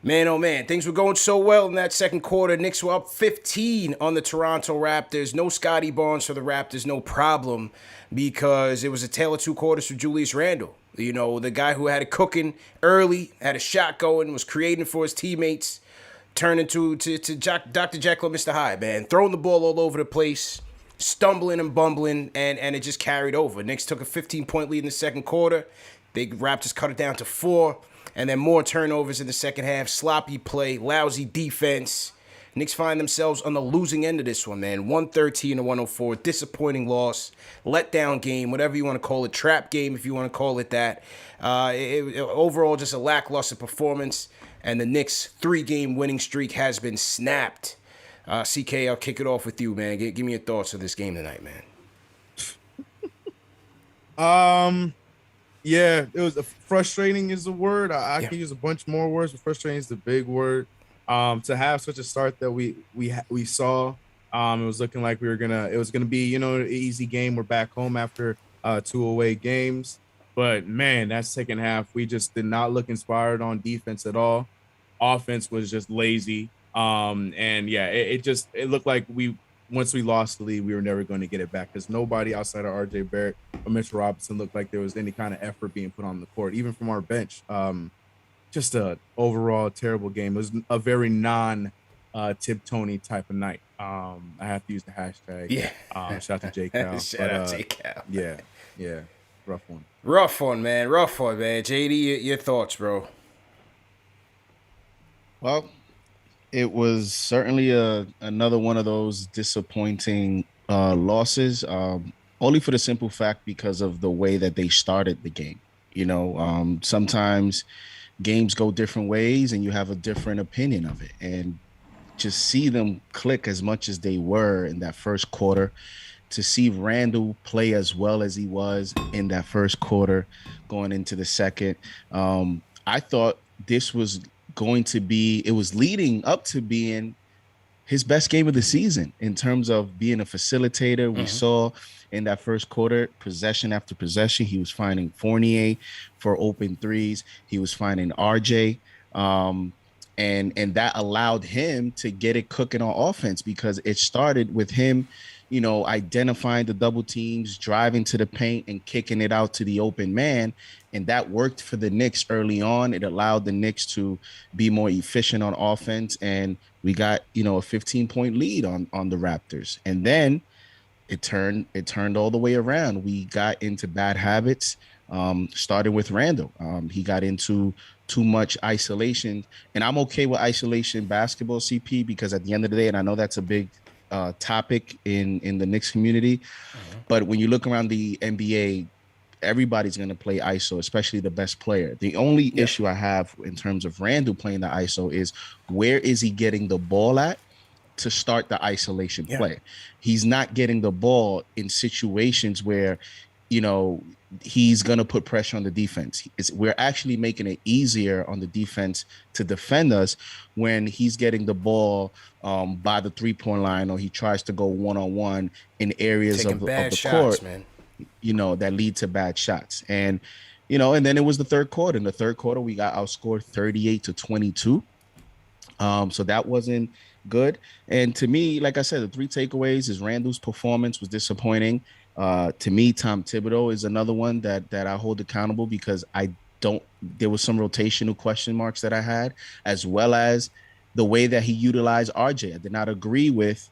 Man, oh man, things were going so well in that second quarter. Knicks were up 15 on the Toronto Raptors. No Scotty Barnes for the Raptors, no problem, because it was a tale of two quarters for Julius Randle. You know, the guy who had it cooking early, had a shot going, was creating for his teammates, turned into Dr. Jekyll and Mr. Hyde, man. Throwing the ball all over the place, stumbling and bumbling, and it just carried over. Knicks took a 15-point lead in the second quarter. The Raptors cut it down to 4. And then more turnovers in the second half, sloppy play, lousy defense. Knicks find themselves on the losing end of this one, man. 113 to 104, disappointing loss, letdown game, whatever you want to call it, trap game if you want to call it that. Overall, just a lackluster performance, and the Knicks' 3-game winning streak has been snapped. CK, I'll kick it off with you, man. Give me your thoughts of this game tonight, man. Yeah, it was frustrating is the word. I can use a bunch more words, but frustrating is the big word. To have such a start that we saw, it was looking like it was gonna be, an easy game. We're back home after 2 away games, but man, that second half we just did not look inspired on defense at all. Offense was just lazy. And yeah, it looked like once we lost the lead, we were never going to get it back because nobody outside of RJ Barrett or Mitchell Robinson looked like there was any kind of effort being put on the court, even from our bench. Just a overall terrible game. It was a very Tip Tony type of night. I have to use the hashtag. Yeah. Shout out to J Cal. Shout out J Cal. Yeah. Rough one. Rough one, man. JD, your thoughts, bro? Well, it was certainly another one of those disappointing losses, only for the simple fact because of the way that they started the game. Sometimes games go different ways and you have a different opinion of it. And just see them click as much as they were in that first quarter, to see Randle play as well as he was in that first quarter going into the second. I thought this was it was leading up to being his best game of the season in terms of being a facilitator. We saw in that first quarter, possession after possession, he was finding Fournier for open threes. He was finding RJ. And that allowed him to get it cooking on offense because it started with him, identifying the double teams, driving to the paint and kicking it out to the open man. And that worked for the Knicks early on. It allowed the Knicks to be more efficient on offense. And we got, a 15-point lead on the Raptors. And then it turned all the way around. We got into bad habits, starting with Randle. He got into too much isolation. And I'm okay with isolation basketball, CP, because at the end of the day, and I know that's a big topic in the Knicks community, but when you look around the NBA, everybody's going to play ISO, especially the best player. The only issue I have in terms of Randle playing the ISO is where is he getting the ball at to start the isolation play? He's not getting the ball in situations where, he's going to put pressure on the defense. We're actually making it easier on the defense to defend us when he's getting the ball by the 3-point line, or he tries to go one-on-one in areas of the court, man. That lead to bad shots. And, and then it was the third quarter. In the third quarter, we got outscored 38-22. So that wasn't good. And to me, like I said, the 3 takeaways is Randle's performance was disappointing. To me, Tom Thibodeau is another one that I hold accountable because there was some rotational question marks that I had, as well as the way that he utilized RJ. I did not agree with,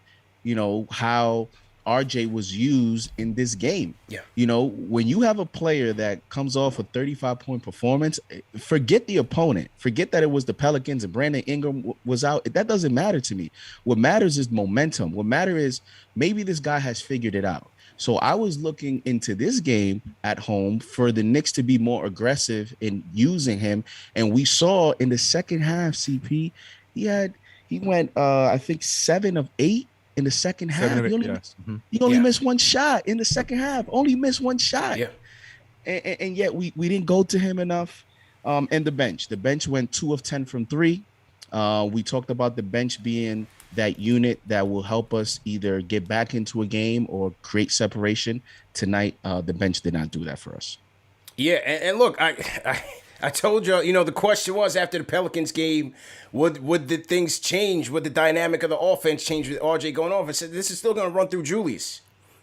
how RJ was used in this game. Yeah. When you have a player that comes off a 35-point performance, forget the opponent. Forget that it was the Pelicans and Brandon Ingram was out. That doesn't matter to me. What matters is momentum. What matters is maybe this guy has figured it out. So I was looking into this game at home for the Knicks to be more aggressive in using him. And we saw in the second half, CP, he went, I think, 7 of 8 in the second half. He only missed one shot in the second half. Only missed one shot. Yeah. And yet we didn't go to him enough. And the bench went 2 of 10 from 3. We talked about the bench being that unit that will help us either get back into a game or create separation. Tonight, the bench did not do that for us. Yeah, and look, I told you, the question was after the Pelicans game, would the things change? Would the dynamic of the offense change with RJ going off? I said, this is still going to run through Julius.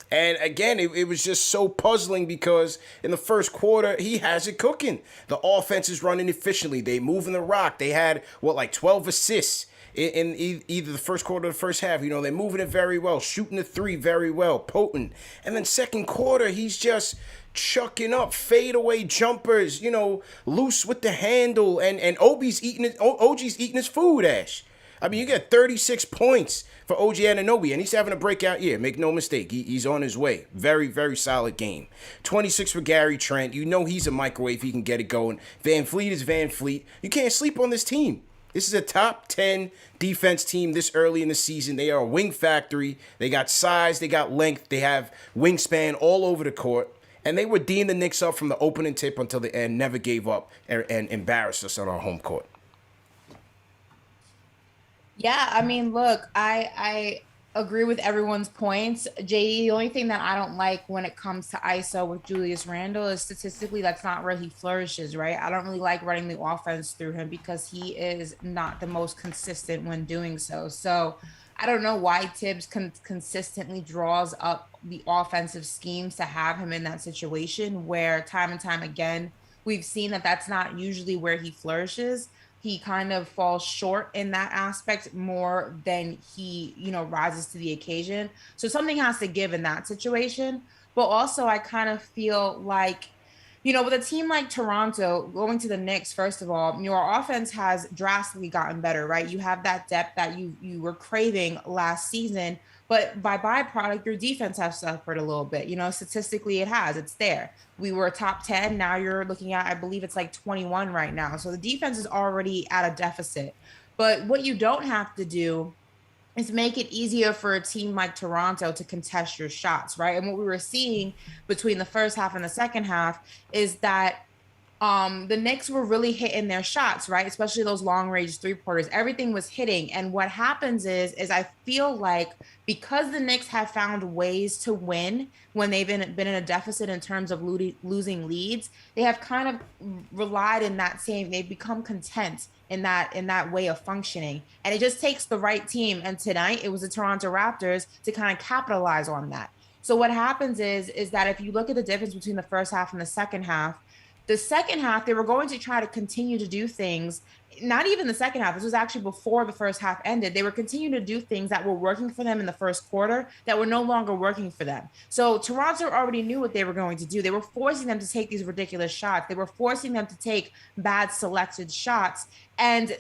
And again, it was just so puzzling because in the first quarter, he has it cooking. The offense is running efficiently. They moving the rock. They had, 12 assists in either the first quarter or the first half. They're moving it very well, shooting the three very well, potent. And then second quarter, he's just chucking up fadeaway jumpers, loose with the handle. And OG's eating his food, Ash. I mean, you get 36 points for OG Anunoby, and he's having a breakout year. Make no mistake, he's on his way. Very, very solid game. 26 for Gary Trent. He's a microwave. He can get it going. Van Fleet is Van Fleet. You can't sleep on this team. This is a top 10 defense team this early in the season. They are a wing factory. They got size. They got length. They have wingspan all over the court. And they were D'ing the Knicks up from the opening tip until the end, never gave up and embarrassed us on our home court. Yeah, I mean, look, I agree with everyone's points. JD, the only thing that I don't like when it comes to ISO with Julius Randle is statistically that's not where he flourishes, right? I don't really like running the offense through him because he is not the most consistent when doing so. So I don't know why Tibbs consistently draws up the offensive schemes to have him in that situation where time and time again, we've seen that that's not usually where he flourishes. He kind of falls short in that aspect more than he, rises to the occasion. So something has to give in that situation. But also I kind of feel like, with a team like Toronto going to the Knicks, first of all, your offense has drastically gotten better, right? You have that depth that you were craving last season. But by byproduct, your defense has suffered a little bit. Statistically, it has. It's there. We were top 10. Now you're looking at, I believe it's like 21 right now. So the defense is already at a deficit. But what you don't have to do is make it easier for a team like Toronto to contest your shots, right? And what we were seeing between the first half and the second half is that the Knicks were really hitting their shots, right? Especially those long range three-pointers. Everything was hitting. And what happens is I feel like because the Knicks have found ways to win when they've been in a deficit in terms of losing leads, they have kind of relied in that same, they've become content in that way of functioning. And it just takes the right team. And tonight it was the Toronto Raptors to kind of capitalize on that. So what happens is that if you look at the difference between the first half and the second half, they were going to try to continue to do things, not even the second half. This was actually before the first half ended. They were continuing to do things that were working for them in the first quarter that were no longer working for them. So Toronto already knew what they were going to do. They were forcing them to take these ridiculous shots. They were forcing them to take bad selected shots. And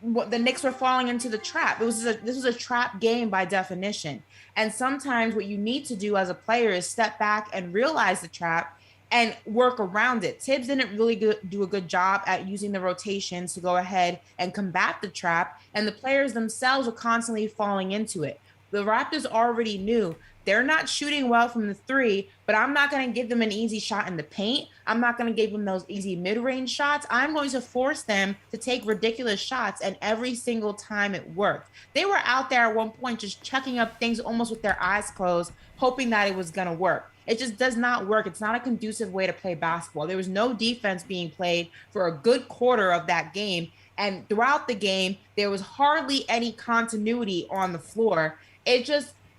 the Knicks were falling into the trap. This was a trap game by definition. And sometimes what you need to do as a player is step back and realize the trap and work around it. Tibbs didn't really do a good job at using the rotations to go ahead and combat the trap, and the players themselves were constantly falling into it. The Raptors already knew they're not shooting well from the three, but I'm not going to give them an easy shot in the paint. I'm not going to give them those easy mid-range shots. I'm going to force them to take ridiculous shots, and every single time it worked. They were out there at one point just chucking up things almost with their eyes closed, hoping that it was going to work. It just does not work. It's not a conducive way to play basketball. There was no defense being played for a good quarter of that game. And throughout the game, there was hardly any continuity on the floor. It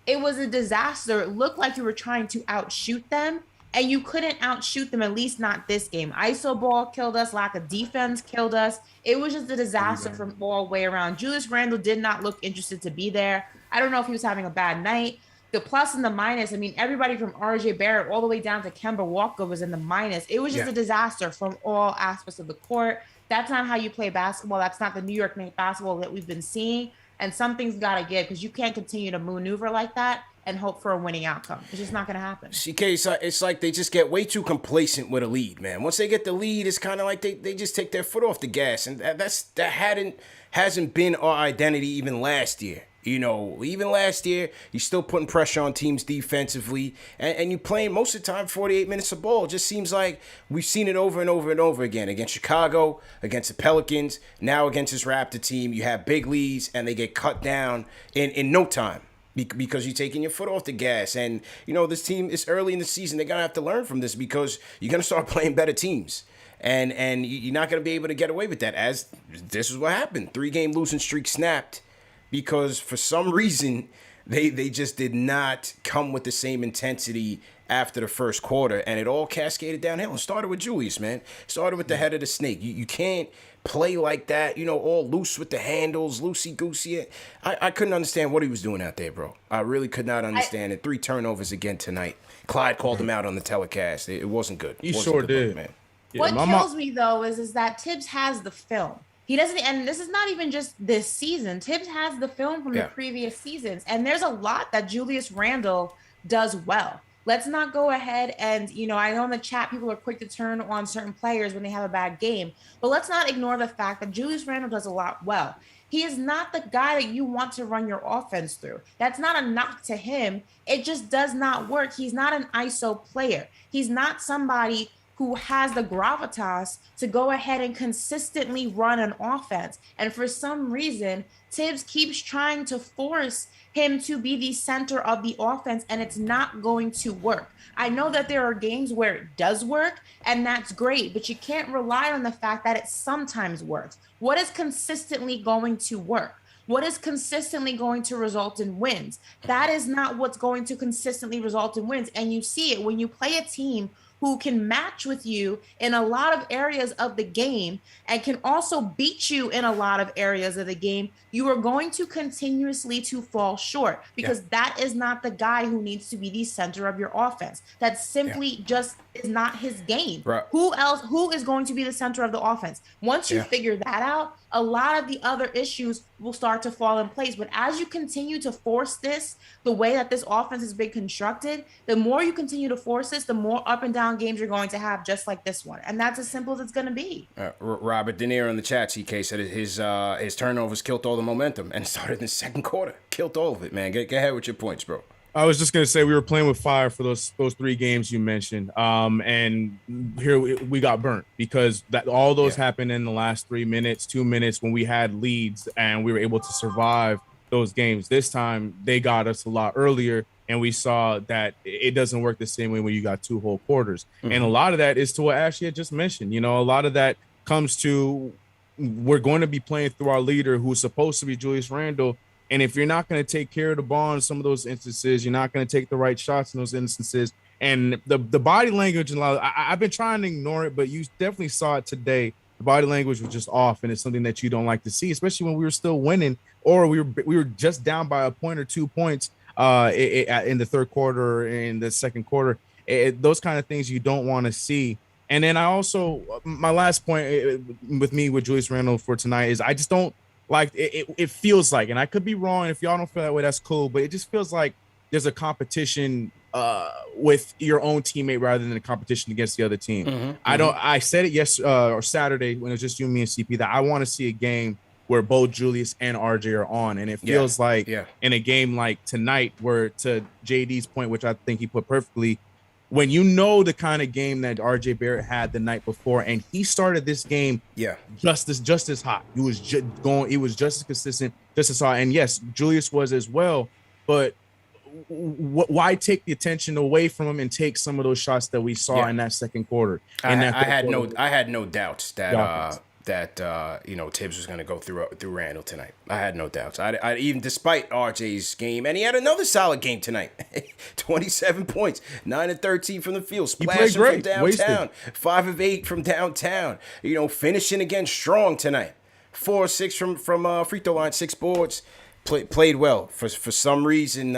was a disaster. It looked like you were trying to outshoot them, and you couldn't outshoot them, at least not this game. ISO ball killed us. Lack of defense killed us. It was just a disaster from all the way around. Julius Randle did not look interested to be there. I don't know if he was having a bad night. The plus and the minus, I mean, everybody from RJ Barrett all the way down to Kemba Walker was in the minus. It was just a disaster from all aspects of the court. That's not how you play basketball. That's not the New York Knicks basketball that we've been seeing. And something's got to give, because you can't continue to maneuver like that and hope for a winning outcome. It's just not going to happen. CK, it's like they just get way too complacent with a lead, man. Once they get the lead, it's kind of like they just take their foot off the gas. And that hasn't been our identity even last year. Even last year, you're still putting pressure on teams defensively, and you're playing most of the time 48 minutes of ball. It just seems like we've seen it over and over and over again. Against Chicago, against the Pelicans, now against this Raptor team, you have big leads, and they get cut down in no time because you're taking your foot off the gas. And, this team is early in the season. They're going to have to learn from this because you're going to start playing better teams. And you're not going to be able to get away with that, as this is what happened. 3-game losing streak snapped because for some reason they just did not come with the same intensity after the first quarter, and it all cascaded downhill. And started with Julius, man. Started with the head of the snake. You can't play like that, all loose with the handles, loosey-goosey. I couldn't understand what he was doing out there, bro. I really could not understand it. 3 turnovers again tonight. Clyde called him out on the telecast. It wasn't good. He sure did. Look, man. Yeah, what kills me, though, is that Tibbs has the film. He doesn't, and this is not even just this season. Tibbs has the film from the previous seasons, and there's a lot that Julius Randle does well. Let's not go ahead and, I know in the chat people are quick to turn on certain players when they have a bad game, but let's not ignore the fact that Julius Randle does a lot well. He is not the guy that you want to run your offense through. That's not a knock to him. It just does not work. He's not an ISO player. He's not somebody who has the gravitas to go ahead and consistently run an offense. And for some reason, Tibbs keeps trying to force him to be the center of the offense, and it's not going to work. I know that there are games where it does work, and that's great, but you can't rely on the fact that it sometimes works. What is consistently going to work? What is consistently going to result in wins? That is not what's going to consistently result in wins. And you see it when you play a team who can match with you in a lot of areas of the game and can also beat you in a lot of areas of the game. You are going to continuously to fall short because that is not the guy who needs to be the center of your offense. That simply just is not his game. Right. Who is going to be the center of the offense? Once you figure that out, a lot of the other issues will start to fall in place. But as you continue to force this, the way that this offense has been constructed, the more you continue to force this, the more up and down games you're going to have, just like this one. And that's as simple as it's going to be. Robert De Niro in the chat, CK, said his turnovers killed all the momentum and started in the second quarter. Killed all of it, man. Get ahead with your points, bro. I was just going to say we were playing with fire for those 3 games you mentioned. And here we got burnt because all those happened in the last 3 minutes, 2 minutes when we had leads and we were able to survive those games. This time they got us a lot earlier and we saw that it doesn't work the same way when you got 2 whole quarters. Mm-hmm. And a lot of that is to what Ashley had just mentioned. A lot of that comes to we're going to be playing through our leader who's supposed to be Julius Randle. And if you're not going to take care of the ball in some of those instances, you're not going to take the right shots in those instances. And the body language, and I've been trying to ignore it, but you definitely saw it today. The body language was just off, and it's something that you don't like to see, especially when we were still winning or we were just down by a point or 2 points in the third quarter or in the second quarter. Those kind of things you don't want to see. And then my last point with Julius Randle for tonight is I just don't. Like it feels like, and I could be wrong. If y'all don't feel that way, that's cool. But it just feels like there's a competition with your own teammate rather than a competition against the other team. Mm-hmm, I said it or Saturday when it was just you, me, and CP that I want to see a game where both Julius and RJ are on, and it feels like in a game like tonight, where to JD's point, which I think he put perfectly. When the kind of game that RJ Barrett had the night before, and he started this game just as hot. He was just as consistent, just as hot. And yes, Julius was as well. But why take the attention away from him and take some of those shots that we saw in that second quarter? I had no doubts that Tibbs was going to go through Randle tonight. I had no doubts. I even despite RJ's game, and he had another solid game tonight. 27 points, 9 of 13 from the field, splashing from downtown, 5 of 8 from downtown. Finishing again strong tonight. 4 of 6 from free throw line, 6 boards. Played well. For some reason,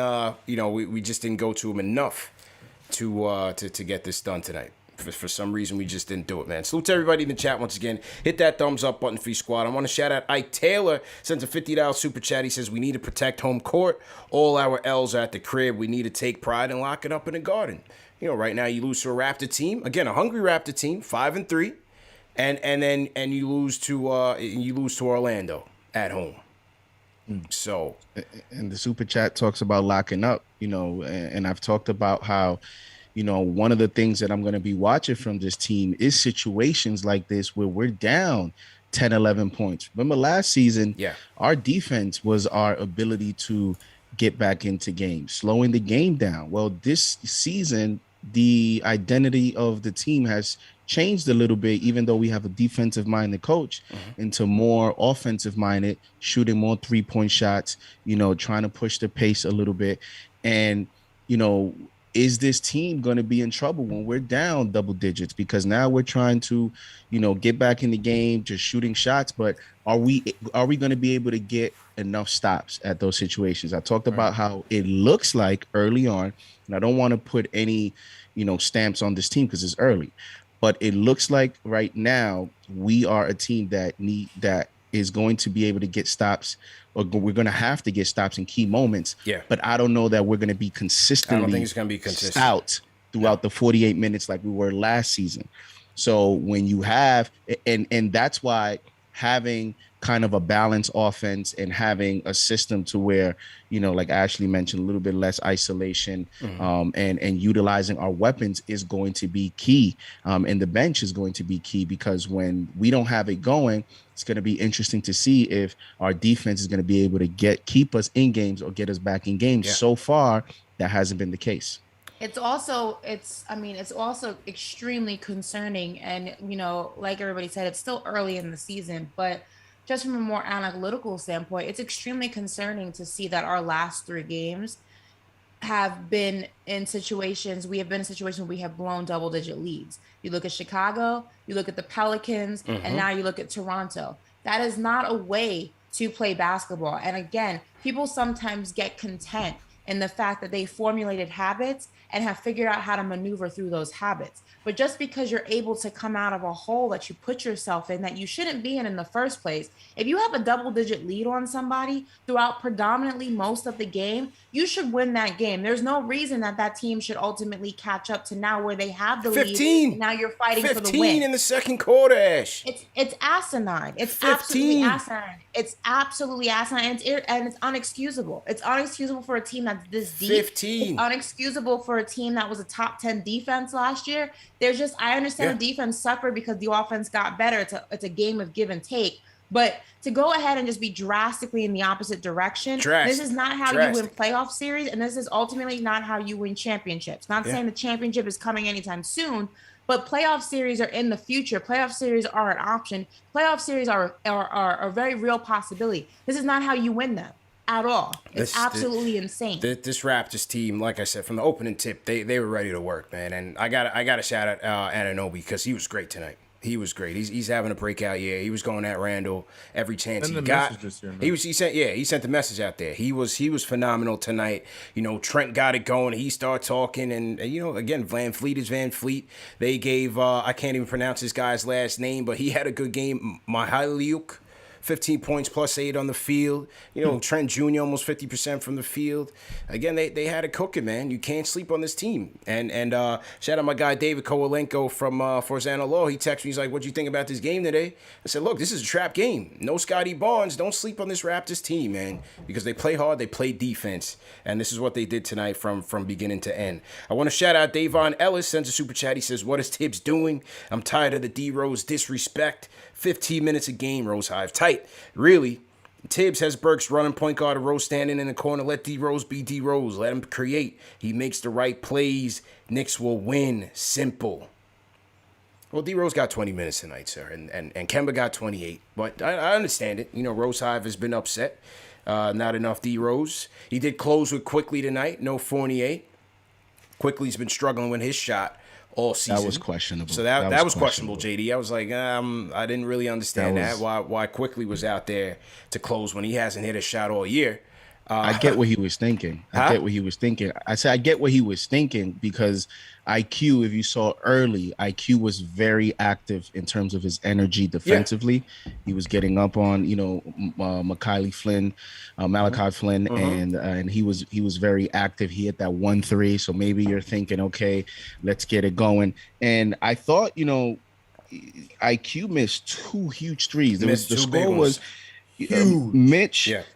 we just didn't go to him enough to get this done tonight. For some reason, we just didn't do it, man. Salute to everybody in the chat once again. Hit that thumbs up button for your squad. I want to shout out Ike Taylor. Sends a $50 super chat. He says, we need to protect home court. All our L's are at the crib. We need to take pride and lock it up in the Garden. Right now you lose to a Raptor team. Again, a hungry Raptor team, 5-3. And you lose to Orlando at home. So, and the super chat talks about locking up, and I've talked about how one of the things that I'm going to be watching from this team is situations like this where we're down 10, 11 points. Remember last season, our defense was our ability to get back into games, slowing the game down. Well, this season, the identity of the team has changed a little bit, even though we have a defensive minded coach, into more offensive minded, shooting more 3-point shots, trying to push the pace a little bit. And, is this team going to be in trouble when we're down double digits? Because now we're trying to, get back in the game, just shooting shots. But are we going to be able to get enough stops at those situations? I talked about how it looks like early on, and I don't want to put any, stamps on this team because it's early, but it looks like right now we are a team that is going to be able to get stops, or we're going to have to get stops in key moments. Yeah. But I don't know that we're going to be consistently I don't think it's going to be consistent stout throughout the 48 minutes like we were last season. So when you have, and that's why having kind of a balanced offense and having a system to where, like Ashley mentioned, a little bit less isolation, and utilizing our weapons is going to be key. And the bench is going to be key, because when we don't have it going, it's going to be interesting to see if our defense is going to be able to keep us in games or get us back in games. Yeah. So far, that hasn't been the case. It's also extremely concerning. And, like everybody said, it's still early in the season, but just from a more analytical standpoint, it's extremely concerning to see that our last 3 games have been in situations where we have blown double-digit leads. You look at Chicago, you look at the Pelicans, and now you look at Toronto. That is not a way to play basketball. And again, people sometimes get content in the fact that they formulated habits and have figured out how to maneuver through those habits. But just because you're able to come out of a hole that you put yourself in that you shouldn't be in the first place, if you have a double-digit lead on somebody throughout predominantly most of the game, you should win that game. There's no reason that team should ultimately catch up to now where they have the 15. lead. And now you're fighting for the win. 15 in the second quarter, Ash. It's asinine. It's 15. absolutely asinine. It's absolutely asinine, and it's unexcusable. It's unexcusable for a team that's this deep. 15. It's unexcusable for a team that was a top 10 defense last year. I understand the defense suffered because the offense got better. It's a game of give and take. But to go ahead and just be drastically in the opposite direction, this is not how you win playoff series, and this is ultimately not how you win championships. Not saying the championship is coming anytime soon, but playoff series are in the future. Playoff series are an option. Playoff series are a very real possibility. This is not how you win them at all. It's absolutely insane. This Raptors team, like I said, from the opening tip, they were ready to work, man. And I got to shout out Anunoby because he was great tonight. He was great. He's having a breakout year. He was going at Randall every chance he got. He sent the message out there. He was phenomenal tonight. Trent got it going. He started talking, and again, Van Fleet is Van Fleet. They gave I can't even pronounce this guy's last name, but he had a good game. Mihaliuk. 15 points plus 8 on the field. Trent Jr. almost 50% from the field. Again, they had it cooking, man. You can't sleep on this team. And shout out my guy David Kowalenko from Forzana Law. He texted me. He's like, "What do you think about this game today?" I said, "Look, this is a trap game. No Scotty Barnes. Don't sleep on this Raptors team, man, because they play hard. They play defense, and this is what they did tonight from beginning to end." I want to shout out Davon Ellis. Sends a super chat. He says, "What is Tibbs doing? I'm tired of the D-Rose disrespect. 15 minutes a game, Rose Hive. Tight. Really, Tibbs has Burks running point guard and Rose standing in the corner. Let D-Rose be D-Rose. Let him create. He makes the right plays. Knicks will win. Simple." Well, D-Rose got 20 minutes tonight, sir, and Kemba got 28. But I understand it. Rose Hive has been upset. Not enough D-Rose. He did close with Quickly tonight. No Fournier. Quickly's been struggling with his shot all season. That was questionable. So that was questionable, JD. I was like, I didn't really understand that. Why Quickly was out there to close when he hasn't hit a shot all year. I get what he was thinking. I get what he was thinking. I said I get what he was thinking because IQ, if you saw early, IQ was very active in terms of his energy defensively. Yeah. He was getting up on, Malachi Flynn, and he was very active. He hit that 1-3. So maybe you're thinking, okay, let's get it going. And I thought, IQ missed 2 huge threes. The score was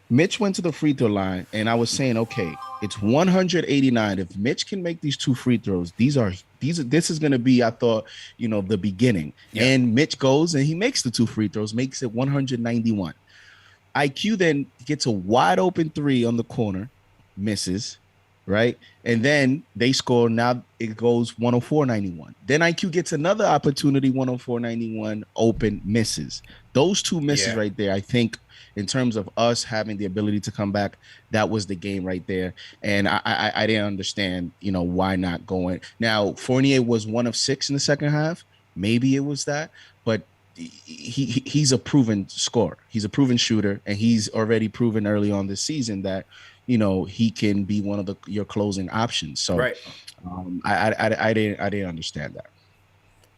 Mitch went to the free throw line, and I was saying, okay, it's 189. If Mitch can make these 2 free throws, this is going to be, I thought, the beginning. Yeah. And Mitch goes and he makes the 2 free throws, makes it 191. IQ then gets a wide open 3 on the corner, misses. right? And then they score. Now it goes 104-91. Then IQ gets another opportunity, 104-91, open, misses. Those two misses right there, I think, in terms of us having the ability to come back, that was the game right there. And I didn't understand, why not going. Now, Fournier was 1 of 6 in the second half. Maybe it was that, but he's a proven scorer. He's a proven shooter, and he's already proven early on this season that he can be one of your closing options. So right. I didn't understand that.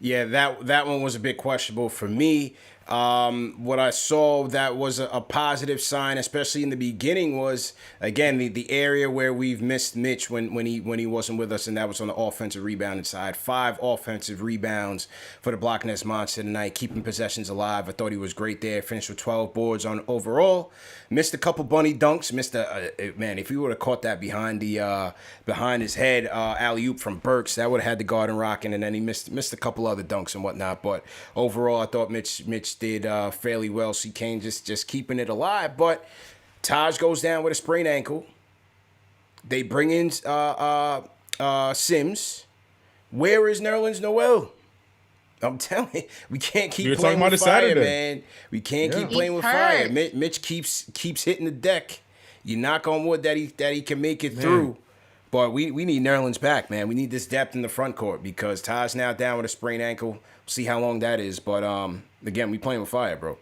Yeah, that one was a bit questionable for me. What I saw that was a positive sign, especially in the beginning, was again the area where we've missed Mitch when he wasn't with us, and that was on the offensive rebounding side. 5 offensive rebounds for the Block Nest Monster tonight, keeping possessions alive. I thought he was great there. Finished with 12 boards on overall. Missed a couple bunny dunks. Missed man. If he would have caught that behind his head alley-oop from Burks, that would have had the Garden rocking, and then he missed a couple other dunks and whatnot. But overall, I thought Mitch did fairly well. C. Kane just keeping it alive. But Taj goes down with a sprained ankle. They bring in Sims. Where is Nerlens Noel? I'm telling you, we can't keep playing with fire, man. We can't keep playing with fire. Mitch keeps hitting the deck. You knock on wood that he can make it through. But we need Nerlens back, man. We need this depth in the front court because Taj now down with a sprained ankle. We'll see how long that is. But again, we playing with fire, bro.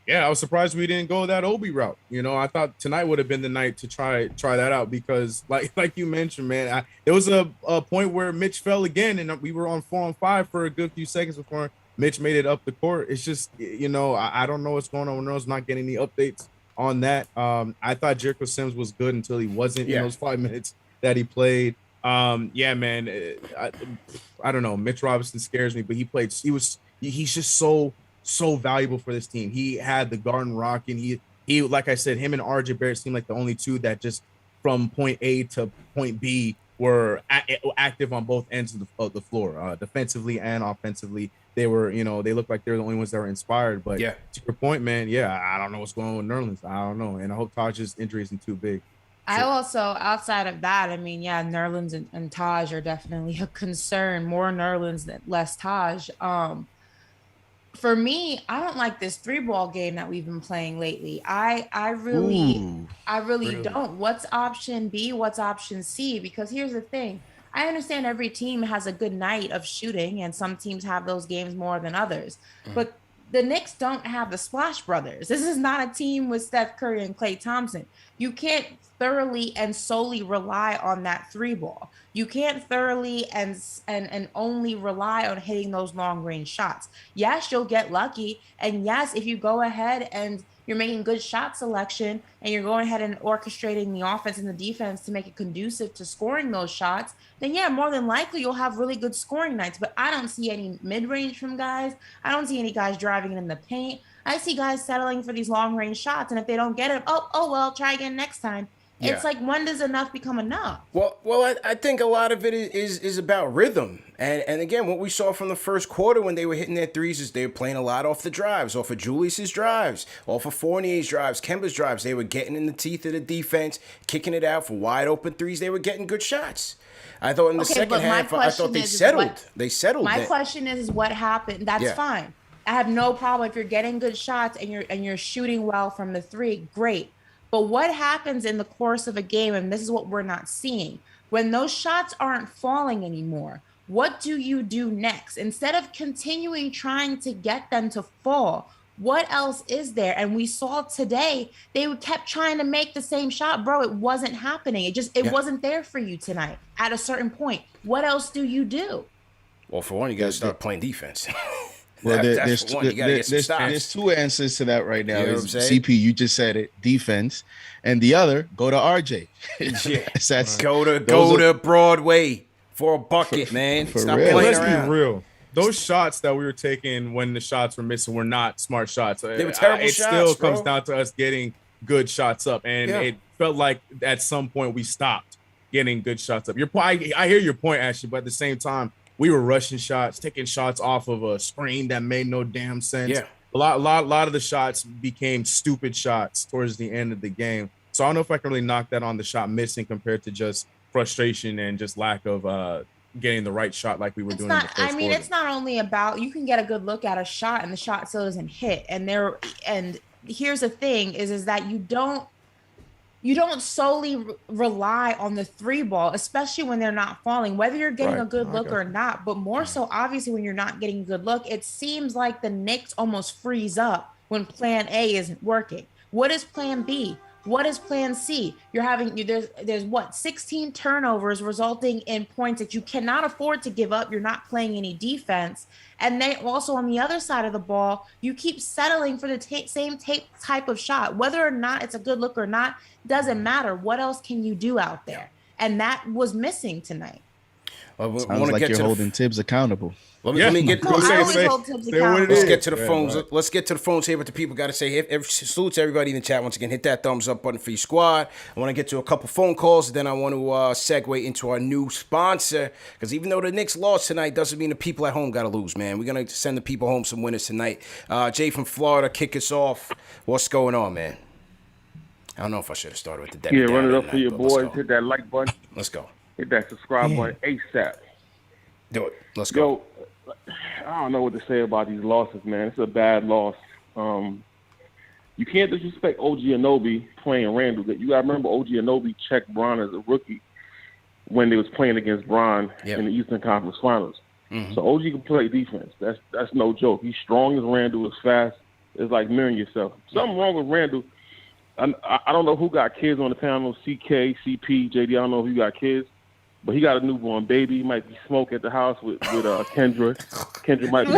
Yeah, I was surprised we didn't go that Obi route. I thought tonight would have been the night to try that out because, like you mentioned, man, there was a point where Mitch fell again, and we were on 4-on-5 for a good few seconds before Mitch made it up the court. It's just, I don't know what's going on. We're not getting any updates on that. I thought Jericho Sims was good until he wasn't in those 5 minutes that he played. Yeah, man, I don't know. Mitch Robinson scares me, but he's just so valuable for this team. He had the Garden rocking. He like I said, him and RJ Barrett seemed like the only two that just from point A to point B were active on both ends of the floor, defensively and offensively. They were, they looked like they were the only ones that were inspired. But to your point, man, I don't know what's going on with Nerlens. I don't know, and I hope Taj's injury isn't too big. I also, outside of that, I mean, Nerlens and Taj are definitely a concern. More Nerlens than less Taj. For me, I don't like this 3-ball game that we've been playing lately. I really don't. What's option B? What's option C? Because here's the thing. I understand every team has a good night of shooting, and some teams have those games more than others. But the Knicks don't have the Splash Brothers. This is not a team with Steph Curry and Klay Thompson. You can't thoroughly and solely rely on that 3-ball. You can't thoroughly and only rely on hitting those long range shots. Yes, you'll get lucky. And yes, if you go ahead and you're making good shot selection and you're going ahead and orchestrating the offense and the defense to make it conducive to scoring those shots, then more than likely you'll have really good scoring nights. But I don't see any mid-range from guys. I don't see any guys driving it in the paint. I see guys settling for these long-range shots, and if they don't get it, well, try again next time. Yeah. It's like, when does enough become enough? Well, I think a lot of it is about rhythm. And again, what we saw from the first quarter when they were hitting their threes is they were playing a lot off the drives, off of Julius's drives, off of Fournier's drives, Kemba's drives. They were getting in the teeth of the defense, kicking it out for wide open threes. They were getting good shots. I thought in the second half, I thought they settled. They settled. My question is what happened? That's fine. I have no problem if you're getting good shots and you're shooting well from the 3. Great. But what happens in the course of a game, and this is what we're not seeing, when those shots aren't falling anymore, what do you do next? Instead of continuing trying to get them to fall, what else is there? And we saw today, they kept trying to make the same shot. Bro, it wasn't happening. It wasn't there for you tonight at a certain point. What else do you do? Well, for one, you got to start playing defense. Well, there's 2 answers to that right now. CP, you just said it, defense, and the other, go to RJ. Go to Broadway for a bucket, man. Stop real. playing Let's around. Be real. Those shots that we were taking when the shots were missing were not smart shots. They were terrible shots. It still comes down to us getting good shots up, and it felt like at some point we stopped getting good shots up. I hear your point, Ashley, but at the same time, we were rushing shots, taking shots off of a screen that made no damn sense. Yeah. A lot of the shots became stupid shots towards the end of the game. So I don't know if I can really knock that on the shot missing compared to just frustration and just lack of getting the right shot like we were doing in the first quarter. It's not only about, you can get a good look at a shot and the shot still doesn't hit. And here's the thing is that you don't solely rely on the three ball, especially when they're not falling, whether you're getting a good look or not, but more so obviously when you're not getting a good look. It seems like the Knicks almost freeze up when plan A isn't working. What is plan B? What is plan C? You're having, there's what, 16 turnovers resulting in points that you cannot afford to give up. You're not playing any defense. And then also on the other side of the ball, you keep settling for the same type of shot. Whether or not it's a good look or not, doesn't matter. What else can you do out there? And that was missing tonight. Sounds like you're holding Tibbs accountable. Let me get. Let's get to the phones. Right. Let's get to the phones here. What the people got to say. Salute to everybody in the chat once again. Hit that thumbs up button for your squad. I want to get to a couple phone calls. And then I want to segue into our new sponsor. Because even though the Knicks lost tonight, doesn't mean the people at home got to lose, man. We're gonna send the people home some winners tonight. Jay from Florida, kick us off. What's going on, man? I don't know if I should have started with the Debbie. Yeah, run it up for your boys. Hit that like button. Let's go. Hit that subscribe button ASAP. Do it. Let's go. Yo, I don't know what to say about these losses, man. It's a bad loss. You can't disrespect OG Anunoby playing Randall. You got to remember OG Anunoby checked Bron as a rookie when they was playing against Bron in the Eastern Conference Finals. Mm-hmm. So OG can play defense. That's no joke. He's strong as Randall, is fast. It's like mirroring yourself. Something wrong with Randall. I don't know who got kids on the panel, CK, CP, JD. I don't know if you got kids. But he got a newborn baby. He might be smoke at the house with Kendra. Kendra might be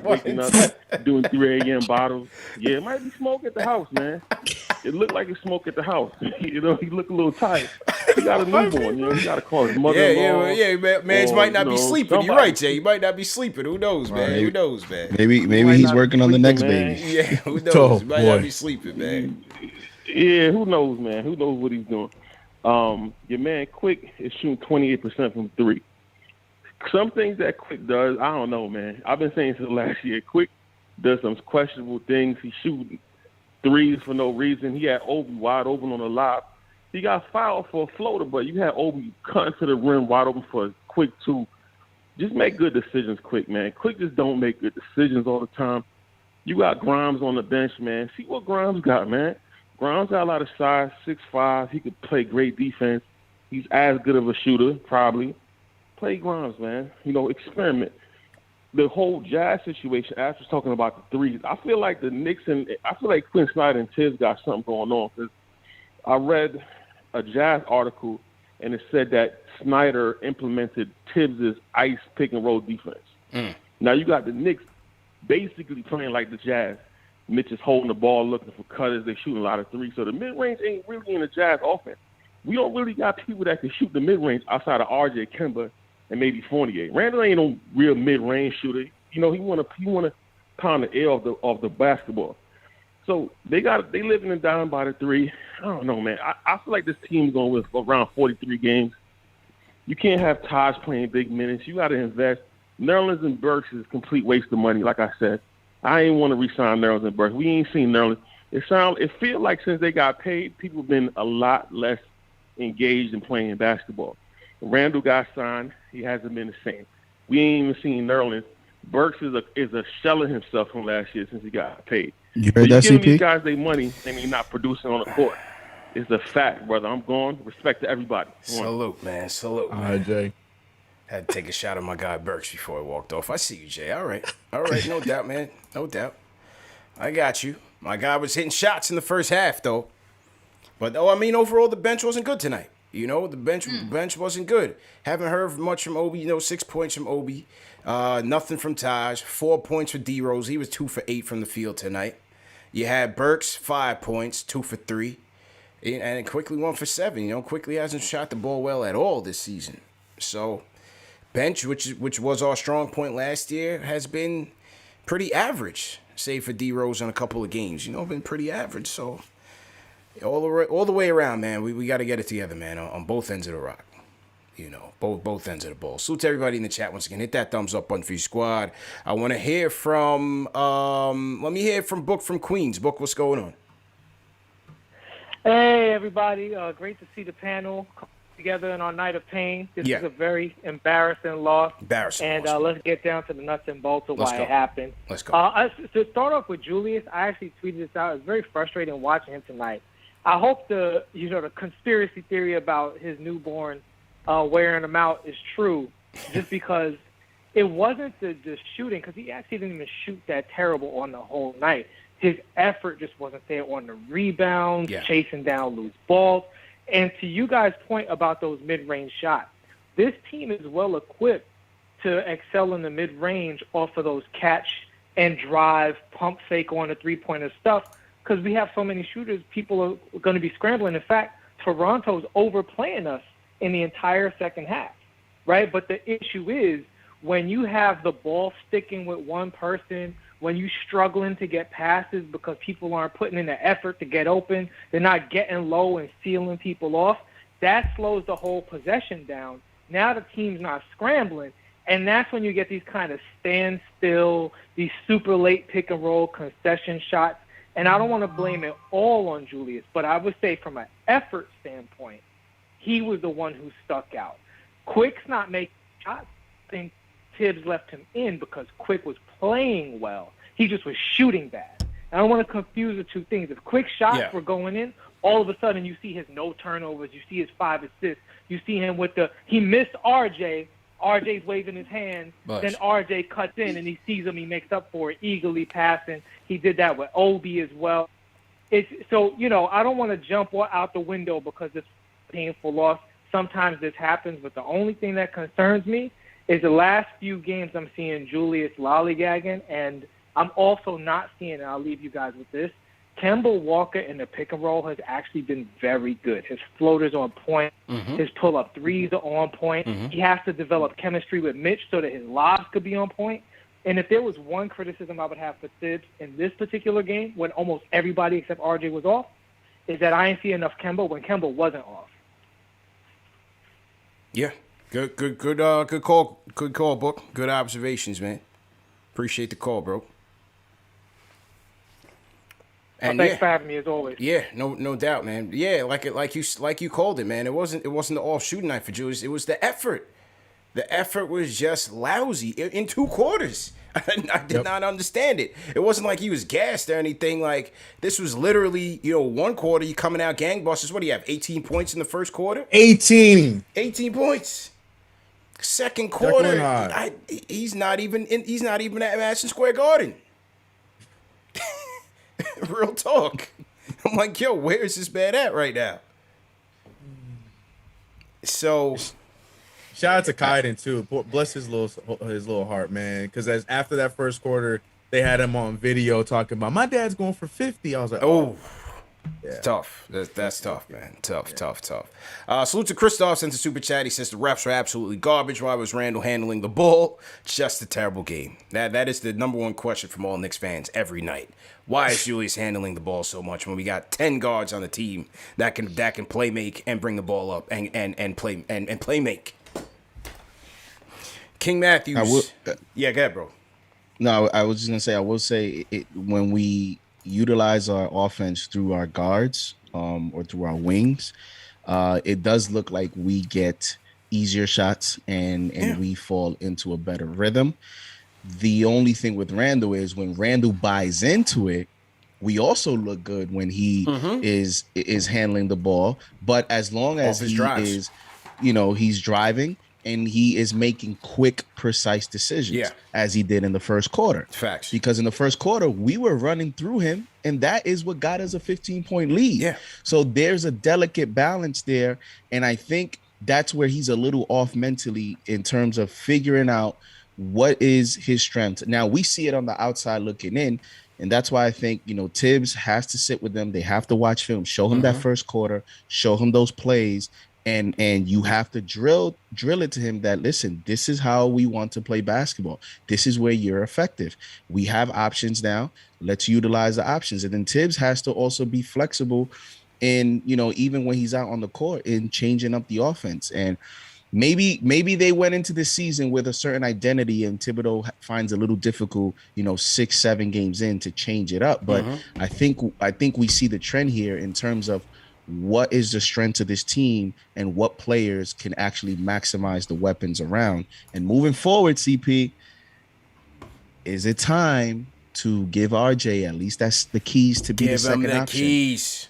waking up, doing 3 a.m. bottles. Yeah, it might be smoke at the house, man. It looked like it's smoke at the house. He looked a little tired. He got a newborn. He got to call his mother-in-law. Yeah. Man might not be sleeping. Somebody. You're right, Jay. He might not be sleeping. Who knows, man? Right. Who knows, man? Maybe he's working on the next baby. Yeah, who knows? He might not be sleeping, man. Yeah, who knows, man? Who knows what he's doing? Your man Quick is shooting 28% from three. Some things that Quick does, I don't know, man. I've been saying since last year, Quick does some questionable things. He's shooting threes for no reason. He had Obi wide open on the lob. He got fouled for a floater, but you had Obi cutting to the rim wide open for a Quick two. Just make good decisions, Quick, man. Quick just don't make good decisions all the time. You got Grimes on the bench, man. See what Grimes got, man. Grimes got a lot of size, 6'5". He could play great defense. He's as good of a shooter, probably. Play Grimes, man. Experiment. The whole Jazz situation, Ash was talking about the threes. I feel like the Knicks I feel like Quinn Snyder and Tibbs got something going on. Because I read a Jazz article, and it said that Snyder implemented Tibbs' ice pick-and-roll defense. Now you got the Knicks basically playing like the Jazz. Mitch is holding the ball, looking for cutters. They shooting a lot of threes. So the mid-range ain't really in the Jazz offense. We don't really got people that can shoot the mid-range outside of RJ Kemba and maybe Fournier. Randall ain't no real mid-range shooter. He want to pound the air of the basketball. So they living and dying by the three. I don't know, man. I feel like this team's going to win around 43 games. You can't have Taj playing big minutes. You got to invest. Nerlens and Burks is a complete waste of money, like I said. I ain't want to re-sign Nerlens and Burks. We ain't seen Nerlens. It feels like since they got paid, people have been a lot less engaged in playing basketball. Randall got signed. He hasn't been the same. We ain't even seen Nerlens. Burks is a shell of himself from last year since he got paid. You heard that, giving CP? these guys their money and they're not producing on the court. It's a fact, brother. I'm going. Respect to everybody. Salute, man. Salute, man. All right, Jay. Had to take a shot at my guy Burks before I walked off. I see you, Jay. All right. No doubt, man. No doubt. I got you. My guy was hitting shots in the first half, though. But, overall, the bench wasn't good tonight. The bench wasn't good. Haven't heard much from Obi. 6 points from Obi. Nothing from Taj. 4 points for D-Rose. He was 2 for 8 from the field tonight. You had Burks, 5 points, 2 for 3. And Quickly 1 for 7. Quickly hasn't shot the ball well at all this season. So, bench, which was our strong point last year, has been pretty average, save for D-Rose on a couple of games. Been pretty average. So, all the way around, man, we got to get it together, man, on both ends of the rock. Both ends of the ball. Salute to everybody in the chat once again. Hit that thumbs up button for your squad. I want to hear from, let me hear from Book from Queens. Book, what's going on? Hey, everybody. Great to see the panel come together in our night of pain. This Yeah. is a very embarrassing loss. Embarrassing And loss, man. let's get down to the nuts and bolts of Let's why go. it happened. Let's go. To start off with Julius, I actually tweeted this out. It's very frustrating watching him tonight. I hope the conspiracy theory about his newborn wearing him out is true, just because it wasn't the shooting, because he actually didn't even shoot that terrible on the whole night. His effort just wasn't there on the rebounds, chasing down loose balls. And to you guys' point about those mid-range shots, this team is well equipped to excel in the mid-range off of those catch and drive, pump fake on the three-pointer stuff, because we have so many shooters, people are going to be scrambling. In fact, Toronto's overplaying us in the entire second half, right? But the issue is when you have the ball sticking with one person, when you're struggling to get passes because people aren't putting in the effort to get open, they're not getting low and sealing people off, that slows the whole possession down. Now the team's not scrambling, and that's when you get these kind of standstill, these super late pick and roll concession shots. And I don't want to blame it all on Julius, but I would say from an effort standpoint, he was the one who stuck out. Quick's not making shots. I think Tibbs left him in because Quick was playing well. He just was shooting bad. I don't want to confuse the two things. If Quick shots were going in, all of a sudden you see his no turnovers, you see his 5 assists, you see him with he missed RJ. RJ's waving his hand, then RJ cuts in and he sees him, he makes up for it, eagerly passing. He did that with Obi as well. So, I don't want to jump out the window because it's a painful loss. Sometimes this happens, but the only thing that concerns me is the last few games I'm seeing Julius lollygagging, and I'm also not seeing, and I'll leave you guys with this, Kemba Walker in the pick and roll has actually been very good. His floater's on point. His pull-up threes are on point. He has to develop chemistry with Mitch so that his lobs could be on point. And if there was one criticism I would have for Tibbs in this particular game, when almost everybody except RJ was off, is that I didn't see enough Kemba when Kemba wasn't off. Yeah. Good call. Good call, Book. Good observations, man. Appreciate the call, bro. And thanks for having me as always. Yeah, no doubt, man. Yeah, like you called it, man. It wasn't the all shooting night for Julius. It was the effort. The effort was just lousy in 2 quarters. I did not understand it. It wasn't like he was gassed or anything. Like, this was literally, 1 quarter, you coming out gangbusters. What do you have, 18 points in the first quarter? 18 points. Second quarter, he's not even at Madison Square Garden. Real talk. I'm like, yo, where is this bad at right now? So, shout out to Kaiden too. Bless his little heart, man. Because after that first quarter, they had him on video talking about my dad's going for 50. I was like, oh. It's tough. That's tough, man. Tough. Salute to Christoph, sent a super chat. He says the refs are absolutely garbage. Why was Randall handling the ball? Just a terrible game. That is the number one question from all Knicks fans every night. Why is Julius handling the ball so much when we got 10 guards on the team that can play make and bring the ball up and play make? King Matthews. Go ahead, bro. No, I was just gonna say. I will say it when we utilize our offense through our guards or through our wings, it does look like we get easier shots and we fall into a better rhythm. The only thing with Randall is when Randall buys into it, we also look good when he is handling the ball. But as long as he is, he's driving and he is making quick, precise decisions as he did in the first quarter. Facts. Because in the first quarter, we were running through him, and that is what got us a 15-point lead. Yeah. So there's a delicate balance there, and I think that's where he's a little off mentally in terms of figuring out what is his strength. Now, we see it on the outside looking in, and that's why I think, Tibbs has to sit with them. They have to watch film, show him that first quarter, show him those plays, and you have to drill it to him that, listen, this is how we want to play basketball. This is where you're effective. We have options now. Let's utilize the options. And then Tibbs has to also be flexible in, even when he's out on the court, in changing up the offense. And maybe they went into this season with a certain identity and Thibodeau finds a little difficult, 6-7 games in to change it up. But I think we see the trend here in terms of what is the strength of this team and what players can actually maximize the weapons around. And moving forward, CP, is it time to give RJ, at least that's the keys to be the Give him second the option? keys.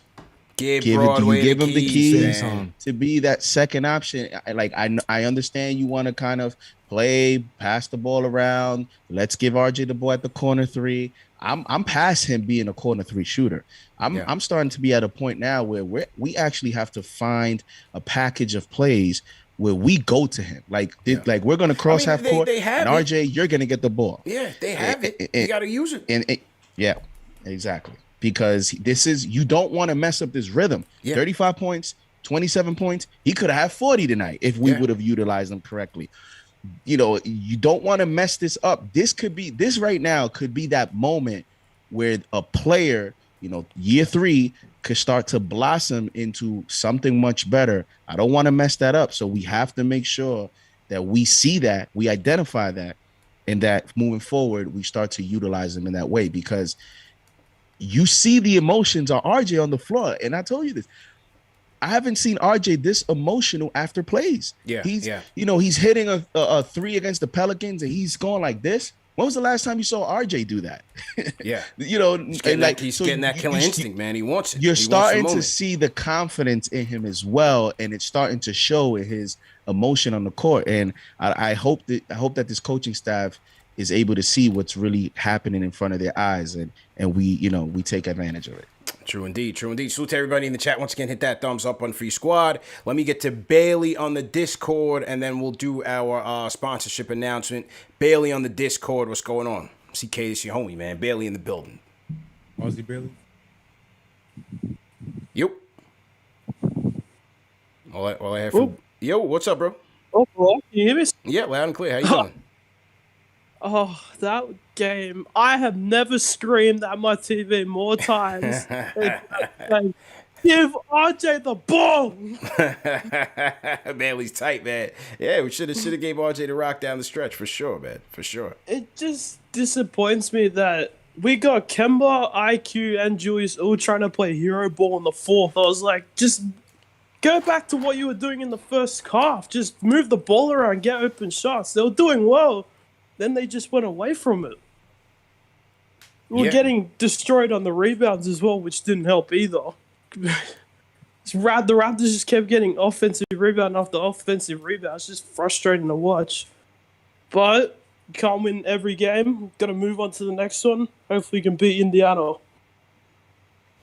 Give Do you Broadway give him the keys man. to be that second option? I understand you want to kind of play, pass the ball around. Let's give RJ the ball at the corner three. I'm past him being a corner three shooter. I'm starting to be at a point now where we actually have to find a package of plays where we go to him. Like we're gonna cross half court, and RJ, you're gonna get the ball. Yeah, they have it. You got to use it. Yeah, exactly. Because you don't want to mess up this rhythm. Yeah. 35 points, 27 points. He could have had 40 tonight if we would have utilized them correctly. You know, you don't want to mess this up. This right now could be that moment where a player, you know, year 3 could start to blossom into something much better. I don't want to mess that up. So we have to make sure that we see that, we identify that, and that moving forward, we start to utilize them in that way, because you see the emotions on RJ on the floor. And I told you this, I haven't seen RJ this emotional after plays. He's hitting a 3 against the Pelicans and he's going like this. When was the last time you saw RJ do that? He's getting that killer instinct, man. He wants it. You're starting to see the confidence in him as well, and it's starting to show in his emotion on the court. And I hope that this coaching staff is able to see what's really happening in front of their eyes, and we take advantage of it. True indeed. Salute to everybody in the chat. Once again, hit that thumbs up on Free Squad. Let me get to Bailey on the Discord, and then we'll do our sponsorship announcement. Bailey on the Discord, what's going on? CK, this your homie, man. Bailey in the building. Aussie Bailey? Yep. All I have from... Yo, what's up, bro? Oh, hello. Can you hear me? Yeah, loud and clear. How you doing? Oh, that game. I have never screamed at my TV more times. Give RJ the ball. Bailey's tight, man. Yeah, we should have gave RJ the rock down the stretch for sure, man. For sure. It just disappoints me that we got Kemba, IQ, and Julius all trying to play hero ball in the fourth. I was like, just go back to what you were doing in the first half. Just move the ball around, get open shots. They were doing well. Then they just went away from it. We were getting destroyed on the rebounds as well, which didn't help either. The Raptors just kept getting offensive rebound after offensive rebound. It's just frustrating to watch. But you can't win every game. Got to move on to the next one. Hopefully we can beat Indiana.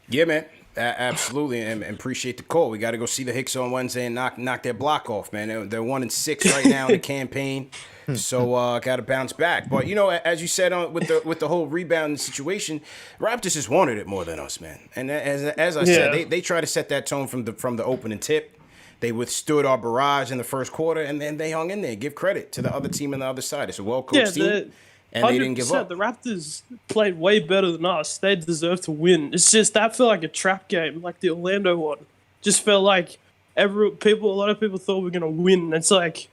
Yeah, man. Absolutely, and appreciate the call. We got to go see the Hicks on Wednesday and knock their block off, man. They're 1-6 right now in the campaign, so got to bounce back. But as you said with the whole rebounding situation, Raptors just wanted it more than us, man. And as I said, they try to set that tone from the opening tip. They withstood our barrage in the first quarter, and then they hung in there. Give credit to the other team on the other side. It's a well-coached team. And they didn't give up. The Raptors played way better than us. They deserve to win. It's just that felt like a trap game, like the Orlando one. Just felt like a lot of people thought we were gonna win. It's like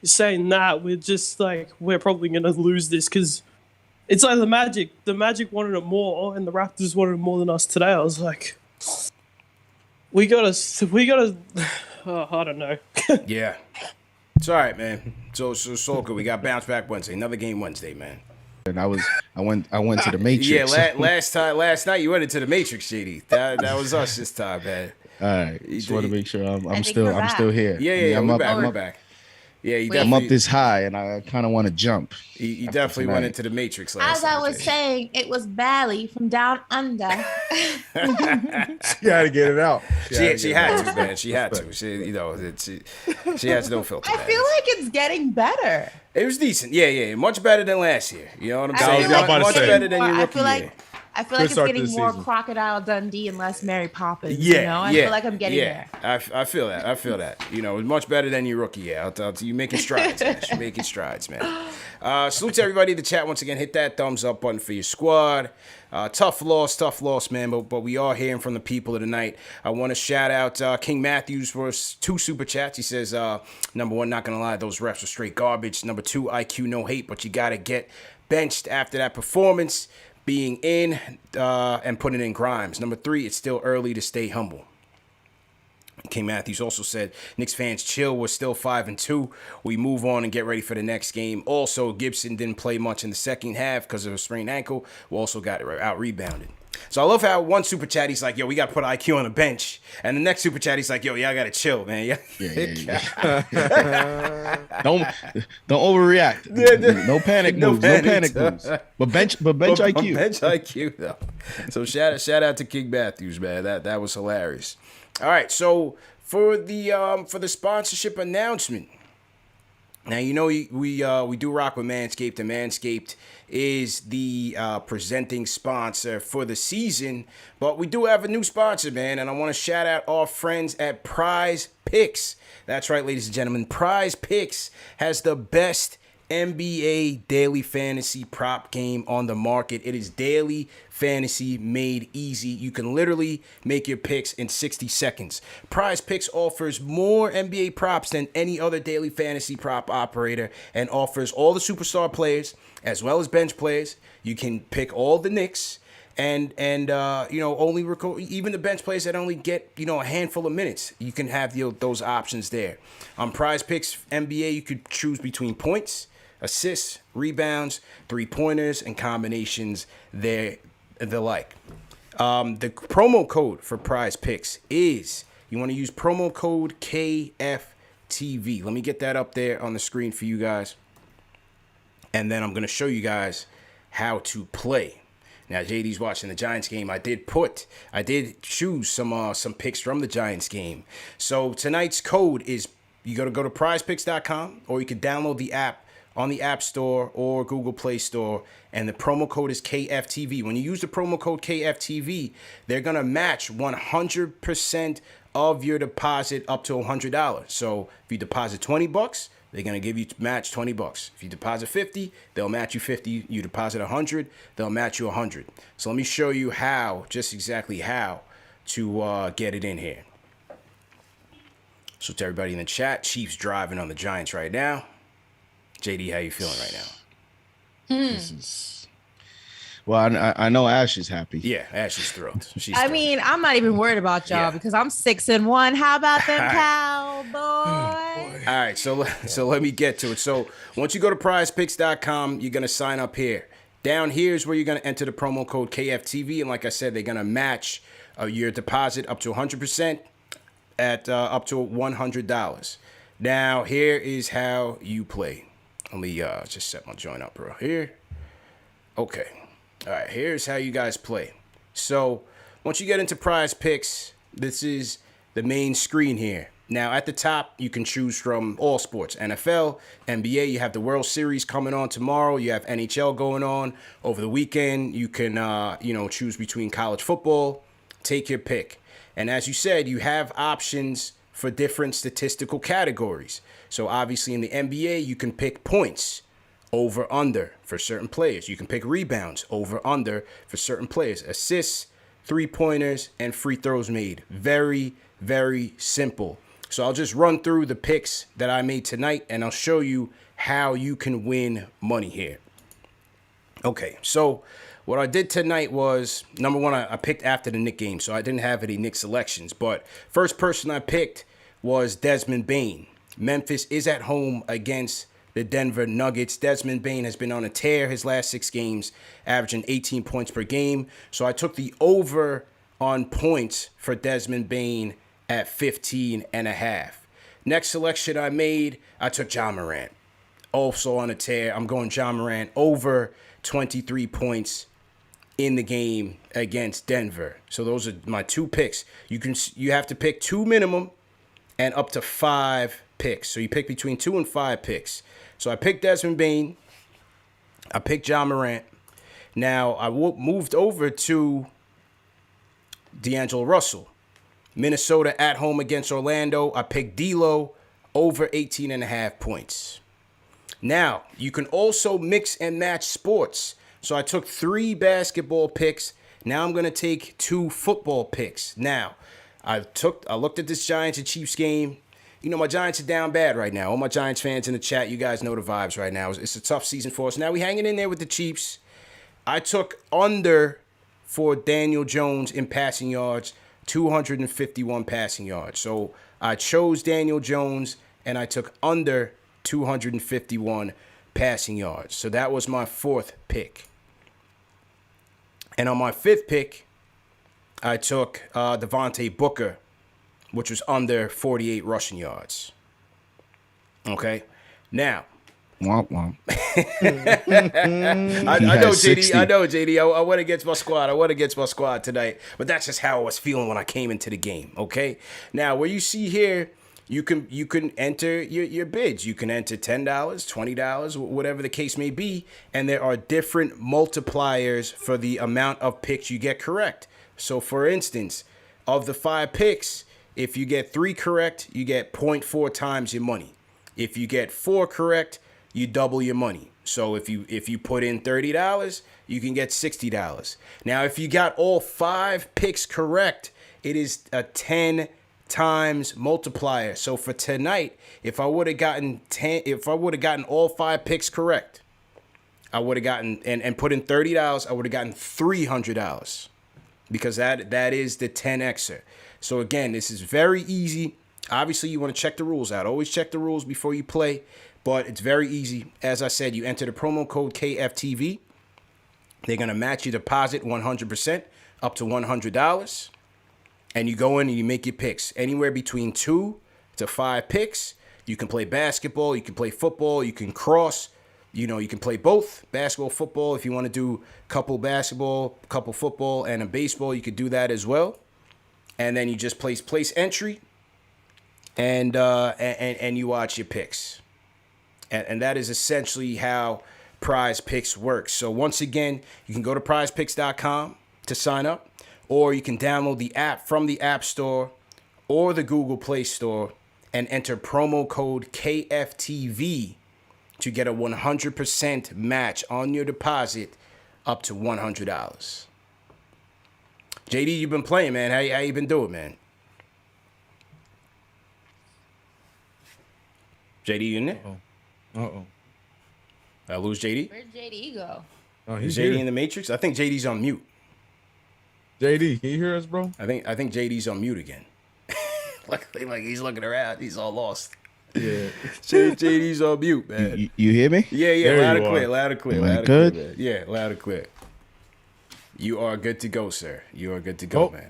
you're saying that we're probably gonna lose this because it's like the Magic. The Magic wanted it more, and the Raptors wanted it more than us today. I was like, we gotta. I don't know. Yeah. It's all right, man. So good. We got bounce back Wednesday. Another game Wednesday, man. And I went to the Matrix. Yeah, last night you went into the Matrix, JD. That was us this time, man. All right. Just want to make sure I'm still here. Yeah. I'm back. Yeah, I'm up this high, and I kind of want to jump. You definitely went into the Matrix last night. As I was saying, it was Bally from down under. She had to get it out. She had to, man. She had to. She has no filter. I feel like it's getting better. It was decent. Yeah. Much better than last year. You know what I'm saying? Much better than your rookie year. I feel like it's getting more Crocodile Dundee and less Mary Poppins. I feel like I'm getting there. I feel that. It was much better than your rookie year. You making strides, man. You're making strides, man. Salute to everybody in the chat once again. Hit that thumbs up button for your squad. Tough loss, man. But we are hearing from the people of the night. I want to shout out King Matthews for 2 super chats. He says, number 1, not gonna lie, those refs are straight garbage. Number 2, IQ no hate, but you gotta get benched after that performance. Being in and putting in Grimes. Number 3, it's still early to stay humble. King Matthews also said, Knicks fans chill. We're still 5-2. We move on and get ready for the next game. Also, Gibson didn't play much in the second half because of a sprained ankle. We also got out rebounded. So I love how one super chat he's like, yo, we got to put IQ on the bench. And the next super chat he's like, yo, y'all got to chill, man. Yeah. Don't overreact. No panic moves. No panic moves. But bench IQ. Bench IQ, though. So shout out to King Matthews, man. That was hilarious. All right, so for the sponsorship announcement, now you know we do rock with Manscaped, and Manscaped is the presenting sponsor for the season, but we do have a new sponsor, man, and I want to shout out our friends at Prize Picks. That's right, ladies and gentlemen, Prize Picks has the best NBA daily fantasy prop game on the market. It is daily fantasy made easy. You can literally make your picks in 60 seconds. Prize Picks offers more NBA props than any other daily fantasy prop operator and offers all the superstar players as well as bench players. You can pick all the Knicks and only even the bench players that only get a handful of minutes. You can have those options there. On Prize Picks NBA, you could choose between points, assists, rebounds, 3-pointers, and combinations the like. The promo code for Prize Picks is, you want to use promo code KFTV. Let me get that up there on the screen for you guys. And then I'm going to show you guys how to play. Now, JD's watching the Giants game. I did choose some picks from the Giants game. So tonight's code is, you got to go to prizepicks.com, or you can download the app on the App Store or Google Play Store, and the promo code is KFTV. When you use the promo code KFTV, they're going to match 100% of your deposit up to $100. So if you deposit $20, they're going to give you match $20. If you deposit $50, they'll match you $50. You deposit $100, they'll match you $100. So let me show you just exactly how to get it in here. So to everybody in the chat, Chiefs driving on the Giants right now. JD, how you feeling right now? This is... Well, I know Ash is happy. Yeah, Ash is thrilled. I mean, I'm not even worried about y'all because I'm 6-1. How about them Cowboys? All right, so let me get to it. So once you go to prizepicks.com, you're going to sign up here. Down here is where you're going to enter the promo code KFTV. And like I said, they're going to match your deposit up to 100% at up to $100. Now, here is how you play. Let me just set my joint up real here. Okay. All right, here's how you guys play. So once you get into Prize Picks, this is the main screen here. Now, at the top, you can choose from all sports. NFL, NBA, you have the World Series coming on tomorrow. You have NHL going on over the weekend. You can, choose between college football. Take your pick. And as you said, you have options for different statistical categories. So obviously in the NBA, you can pick points over under for certain players. You can pick rebounds over under for certain players. Assists, 3-pointers, and free throws made. Very, very simple. So I'll just run through the picks that I made tonight, and I'll show you how you can win money here. Okay, so what I did tonight was, number one, I picked after the Knicks game, so I didn't have any Knicks selections. But first person I picked was Desmond Bane. Memphis is at home against the Denver Nuggets. Desmond Bane has been on a tear his last 6 games, averaging 18 points per game. So I took the over on points for Desmond Bane at 15.5. Next selection I made, I took Ja Morant. Also on a tear, I'm going Ja Morant over 23 points in the game against Denver. So those are my 2 picks. You have to pick 2 minimum and up to 5 picks. So you pick between 2 and 5 picks. So I picked Desmond Bane. I picked Ja Morant. Now I moved over to D'Angelo Russell. Minnesota at home against Orlando. I picked D'Lo over 18.5 points. Now, you can also mix and match sports. So I took 3 basketball picks. Now I'm going to take 2 football picks. Now, I looked at this Giants and Chiefs game. You know, my Giants are down bad right now. All my Giants fans in the chat, you guys know the vibes right now. It's a tough season for us. Now we hanging in there with the Chiefs. I took under for Daniel Jones in passing yards, 251 passing yards. So I chose Daniel Jones, and I took under 251 passing yards. So that was my 4th pick. And on my 5th pick, I took Devontae Booker, which was under 48 rushing yards. Okay? Now, Womp womp. I know, JD. I went against my squad tonight, but that's just how I was feeling when I came into the game. Okay. Now, where you see here, you can enter your bids. You can enter $10, $20, whatever the case may be, and there are different multipliers for the amount of picks you get correct. So, for instance, of the 5 picks, if you get 3 correct, you get 0.4 times your money. If you get 4 correct, you double your money. So if you put in $30, you can get $60. Now, if you got all 5 picks correct, it is a 10 times multiplier. So for tonight, if I would have gotten all 5 picks correct, I would have gotten and put in $30, I would have gotten $300 because that is the 10xer. So again, this is very easy. Obviously, you want to check the rules out. Always check the rules before you play. But it's very easy. As I said, you enter the promo code KFTV. They're going to match your deposit 100% up to $100. And you go in and you make your picks. Anywhere between 2 to 5 picks. You can play basketball. You can play football. You can cross. You can play both. Basketball, football. If you want to do couple basketball, couple football, and a baseball, you could do that as well. And then you just place entry. And you watch your picks. And that is essentially how Prize Picks works. So once again, you can go to prizepicks.com to sign up, or you can download the app from the App Store or the Google Play Store and enter promo code KFTV to get a 100% match on your deposit up to $100. JD, you've been playing, man. How you been doing, man? JD, you in there? Uh-oh. I lose JD? Where'd JD go? Oh, Is he's JD here. in the Matrix? I think JD's on mute. JD, can you hear us, bro? I think JD's on mute again. like he's looking around. He's all lost. Yeah. JD's on mute, man. You hear me? Yeah, There loud you and clear, are. loud and clear, Am I loud and good? clear. Man. Yeah, loud and clear. You are good to go, sir. You are good to go, Oh. man.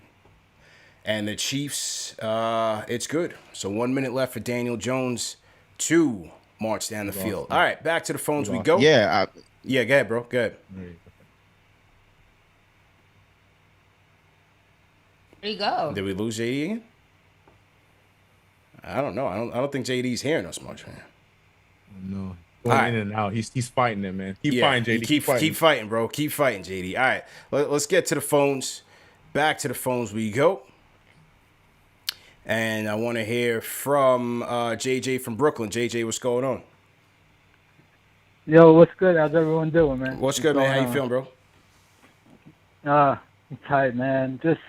And the Chiefs, it's good. So 1 minute left for Daniel Jones to march down the field. All right, back to the phones we go. Yeah. Yeah, go ahead, bro. Go ahead. Where'd he go? Did we lose JD again? I don't know. I don't think JD's hearing us much, man. No. Going in and out. He's fighting it, man. Keep fighting, JD. Keep fighting, bro. Keep fighting, JD. All right, let's get to the phones. Back to the phones we go. And I want to hear from JJ from Brooklyn. JJ, what's going on? Yo, what's good? How's everyone doing, man? What's good, man? How you feeling, bro? I'm tight, man. Just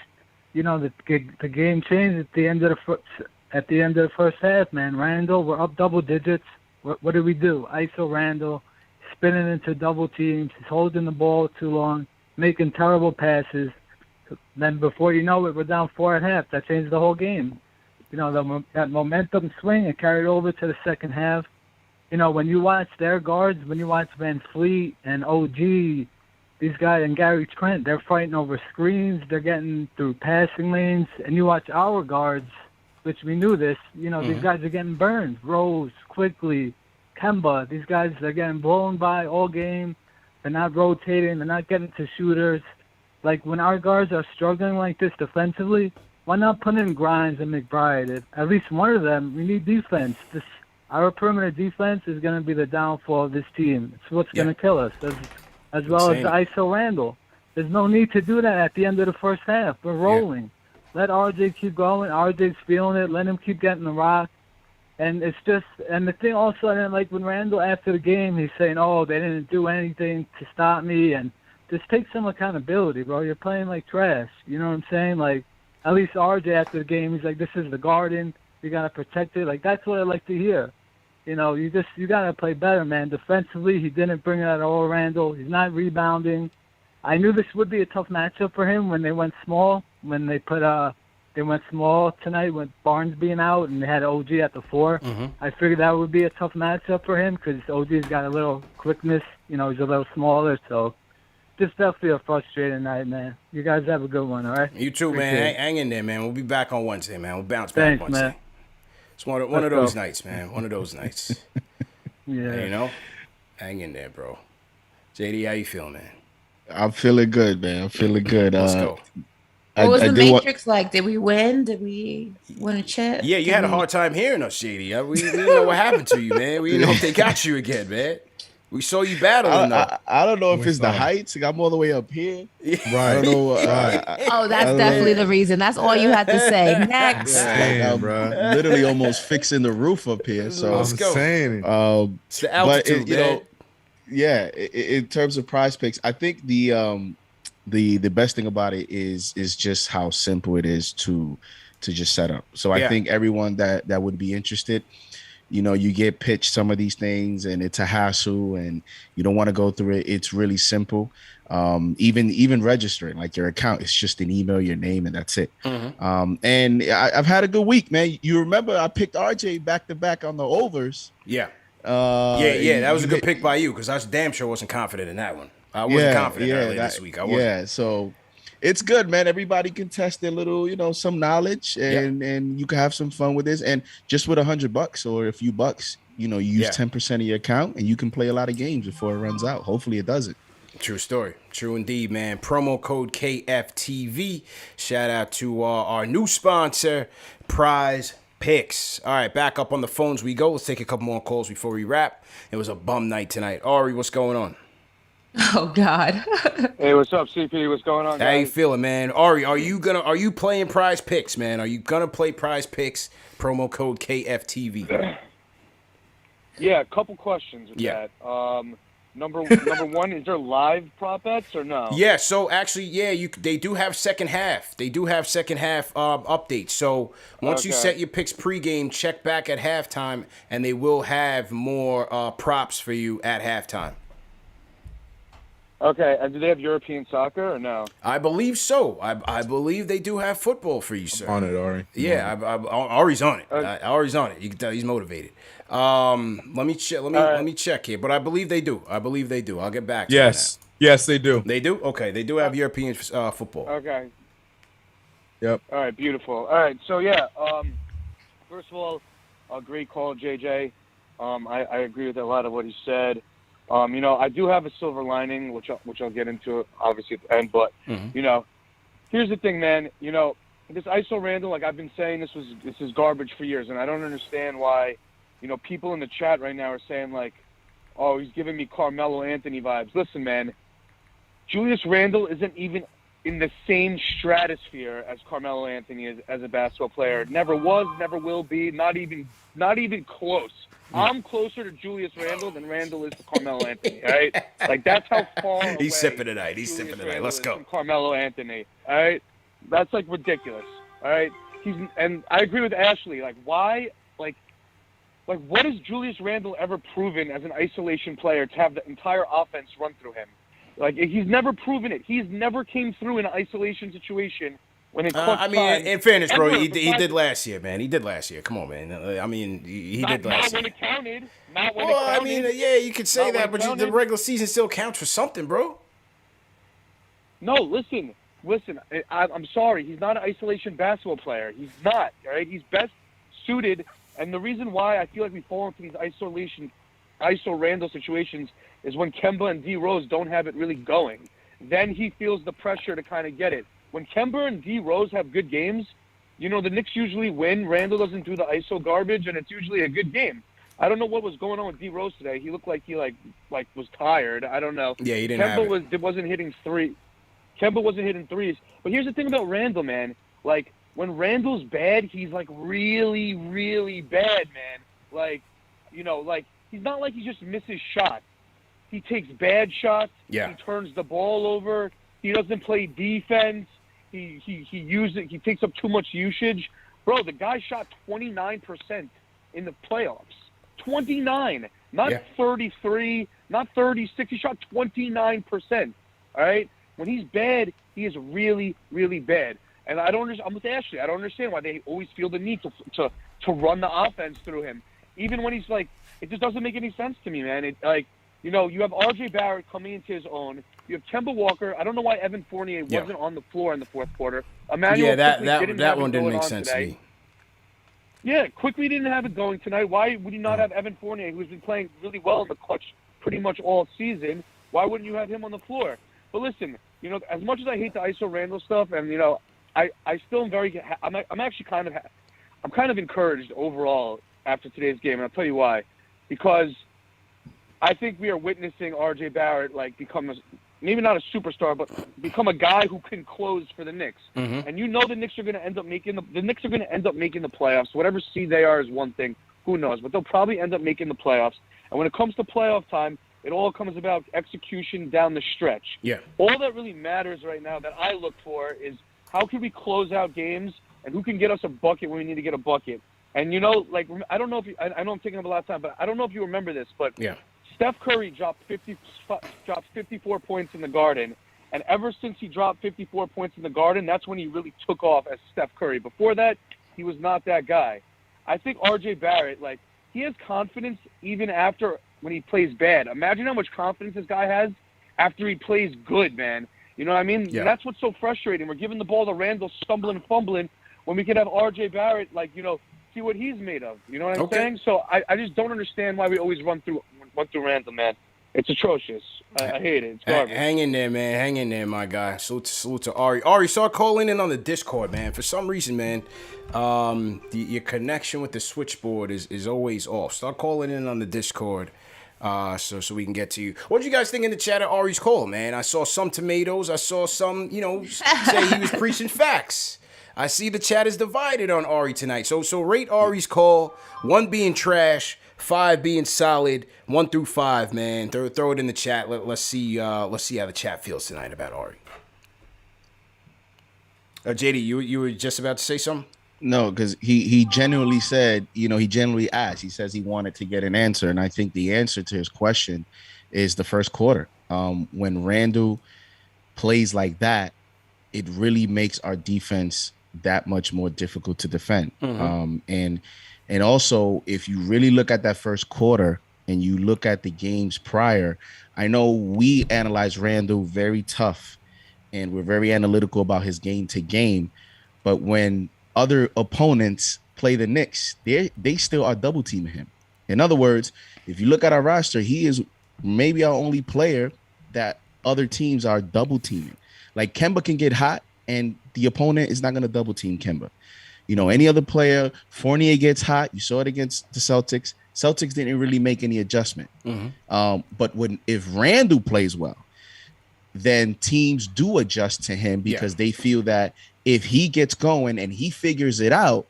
the game changed at the end of the first half, man. Randall, we're up double digits. What did we do? ISO Randall, spinning into double teams. He's holding the ball too long, making terrible passes. Then before you know it, we're down 4 at half. That changed the whole game. That momentum swing, it carried over to the second half. When you watch their guards, when you watch Van Fleet and OG, these guys, and Gary Trent, they're fighting over screens. They're getting through passing lanes. And you watch our guards, which we knew this, these guys are getting burned. Rose, Quickly, Kemba, these guys, they're getting blown by all game. They're not rotating. They're not getting to shooters. Like, when our guards are struggling like this defensively, why not put in Grimes and McBride? At least one of them, we need defense. Our perimeter defense is going to be the downfall of this team. It's what's going to kill us, as well as the ISO Randall. There's no need to do that at the end of the first half. We're rolling. Let RJ keep going. RJ's feeling it. Let him keep getting the rock. And it's just, and the thing also, I didn't like when Randall, after the game, he's saying, oh, they didn't do anything to stop me. And just take some accountability, bro. You're playing like trash. You know what I'm saying? Like, at least RJ after the game, he's like, this is the Garden. You got to protect it. Like, that's what I like to hear. You got to play better, man. Defensively, he didn't bring it at all, Randall. He's not rebounding. I knew this would be a tough matchup for him when they went small, when they put they went small tonight with Barnes being out, and they had OG at the 4. I figured that would be a tough matchup for him because OG's got a little quickness. You know, he's a little smaller, so just definitely a frustrating night, man. You guys have a good one, all right? You too, Appreciate man. it. Hang in there, man. We'll be back on Wednesday, man. We'll bounce back Thanks, Wednesday. man. It's one of Let's those go. nights, man. One of those nights. Yeah. You know? Hang in there, bro. JD, how you feeling, man? I'm feeling good, man. I'm feeling good. Let's go. What was the do want- Matrix like? Did we win? Did we win a chip? Yeah, you Did had a we- hard time hearing us, JD. We didn't know what happened to you, man. We didn't know if they got you again, man. We saw you battling, though. I don't know if We it's the saw. heights. I'm all the way up here. Right. I don't know. Oh, that's definitely the reason. That's all you had to say. Next. Damn, I'm bro. literally almost fixing the roof up here. So, I'm Let's go. saying it. It's the but altitude, you man. know, yeah. In terms of Prize Picks, I think the best thing about it is just how simple it is to just set up. So I Yeah. think everyone that would be interested, you know, you get pitched some of these things and it's a hassle and you don't want to go through it. It's really simple. Even registering like your account, it's just an email, your name, and that's it. And I've had a good week, man. You remember I picked RJ back to back on the overs. Yeah. Yeah, That was a good pick by you because I was damn sure wasn't confident in that one. I wasn't confident earlier this week. I wasn't. Yeah, so it's good, man. Everybody can test their little, you know, some knowledge and you can have some fun with this. And just with $100 or a few bucks, you know, you use 10% of your account and you can play a lot of games before it runs out. Hopefully it doesn't. True story. True indeed, man. Promo code KFTV. Shout out to our new sponsor, Prize Picks. All right, back up on the phones we go. Let's take a couple more calls before we wrap. It was a bum night tonight. Ari, what's going on? Oh God. Hey, what's up, CP? What's going on, How you guys? feeling, man? Ari, are you playing Prize Picks, man? Are you gonna play Prize Picks? Promo code KFTV. Yeah, a couple questions with that. Number one, is there live prop bets or no? Yeah, so actually, they do have second half. They do have second half updates. So once you Okay. set your picks pregame, check back at halftime, and they will have more props for you at halftime. Okay, and do they have European soccer or no? I believe so. I believe they do have football for you, sir. On it, Ari. Yeah, Ari's on it. Ari's on it. You can tell he's motivated. Let me check. Let me check here. But I believe they do. I'll get back to you on Yes. Yes, they do. that. They do. Okay, they do have European football. Okay. Yep. All right, beautiful. All right, so yeah. First of all, a great call, JJ. I agree with a lot of what he said. You know, I do have a silver lining, which I'll get into obviously at the end. But you know, here's the thing, man. You know, this ISO Randall, like I've been saying, this is garbage for years, and I don't understand why. You know, people in the chat right now are saying like, "Oh, he's giving me Carmelo Anthony vibes." Listen, man, Julius Randle isn't even in the same stratosphere as Carmelo Anthony is as a basketball player. Never was, never will be. Not even close. I'm closer to Julius Randle than Randle is to Carmelo Anthony. All right, like that's how far away He's sipping tonight. Julius Let's Randle is go. from Carmelo Anthony. All right, that's like ridiculous. All right, and I agree with Ashley. Like, why? Like what has Julius Randle ever proven as an isolation player to have the entire offense run through him? Like, he's never proven it. He's never came through in an isolation situation when it clutch I mean, time. in fairness, bro, Ever, he besides- did last year, man. He did last year. Come on, man. I mean, he did Not last when year. it counted. Not when Well, it I counted. mean, yeah, you could say Not that, when but it the counted. regular season still counts for something, bro. No, listen. I'm sorry. He's not an isolation basketball player. He's not. All right. He's best suited, and the reason why I feel like we fall into these ISO Randall situations is when Kemba and D Rose don't have it really going. Then he feels the pressure to kind of get it. When Kemba and D Rose have good games, you know, the Knicks usually win. Randall doesn't do the ISO garbage, and it's usually a good game. I don't know what was going on with D Rose today. He looked like he like was tired. I don't know. Yeah, he didn't have it. wasn't hitting three. Kemba wasn't hitting threes. But here's the thing about Randall, man. Like, when Randall's bad, he's like really, really bad, man. Like, you know, like he's not like he just misses shots. He takes bad shots. Yeah. He turns the ball over. He doesn't play defense. He takes up too much usage. Bro, the guy shot 29% in the playoffs. 29, not 33, not 36. He shot 29%. All right? When he's bad, he is really, really bad. And I don't understand. I'm with Ashley. I don't understand why they always feel the need to run the offense through him, even when he's like, it just doesn't make any sense to me, man. It like, you know, you have R.J. Barrett coming into his own. You have Kemba Walker. I don't know why Evan Fournier wasn't on the floor in the fourth quarter. Emmanuel that one didn't make sense today. to me. Yeah, quickly didn't have it going tonight. Why would you not have Evan Fournier, who's been playing really well in the clutch pretty much all season? Why wouldn't you have him on the floor? But listen, you know, as much as I hate the ISO Randall stuff, and you know, I still am very. I'm actually kind of encouraged overall after today's game, and I'll tell you why. Because I think we are witnessing R.J. Barrett like become maybe not a superstar, but become a guy who can close for the Knicks. Mm-hmm. And you know the Knicks are going to end up making the Knicks are going to end up making the playoffs. Whatever seed they are is one thing. Who knows? But they'll probably end up making the playoffs. And when it comes to playoff time, it all comes about execution down the stretch. Yeah. All that really matters right now that I look for is how can we close out games and who can get us a bucket when we need to get a bucket. And, you know, like, I don't know if you, I know I'm taking up a lot of time, but I don't know if you remember this, but yeah. Steph Curry dropped 54 points in the Garden. And ever since he dropped 54 points in the Garden, that's when he really took off as Steph Curry. Before that, he was not that guy. I think R.J. Barrett, like, he has confidence even after when he plays bad. Imagine how much confidence this guy has after he plays good, man. You know what I mean? Yeah. That's what's so frustrating. We're giving the ball to Randall stumbling and fumbling when we could have R.J. Barrett, like, you know, see what he's made of. You know what I'm saying? So I just don't understand why we always run through Randall, man. It's atrocious. I hate it. It's garbage. Hang in there, man. Hang in there, my guy. Salute to Ari. Ari, start calling in on the Discord, man. For some reason, man, your connection with the switchboard is always off. Start calling in on the Discord, so we can get to you. What did you guys think in the chat of Ari's call, man? I saw some tomatoes. I saw some, you know, say he was preaching facts. I see the chat is divided on Ari tonight. So rate Ari's call. 1 being trash, 5 being solid, 1 through 5, man. Throw it in the chat. Let's see how the chat feels tonight about Ari. JD, you were just about to say something? No, because he genuinely said, you know, he genuinely asked. He says he wanted to get an answer, and I think the answer to his question is the first quarter. When Randall plays like that, it really makes our defense that much more difficult to defend. Mm-hmm. And also, if you really look at that first quarter and you look at the games prior, I know we analyze Randall very tough and we're very analytical about his game to game. But when other opponents play the Knicks, they still are double teaming him. In other words, if you look at our roster, he is maybe our only player that other teams are double teaming. Like Kemba can get hot and the opponent is not going to double team Kemba. You know, any other player, Fournier gets hot. You saw it against the Celtics. Celtics didn't really make any adjustment. Mm-hmm. But if Randall plays well, then teams do adjust to him because they feel that if he gets going and he figures it out,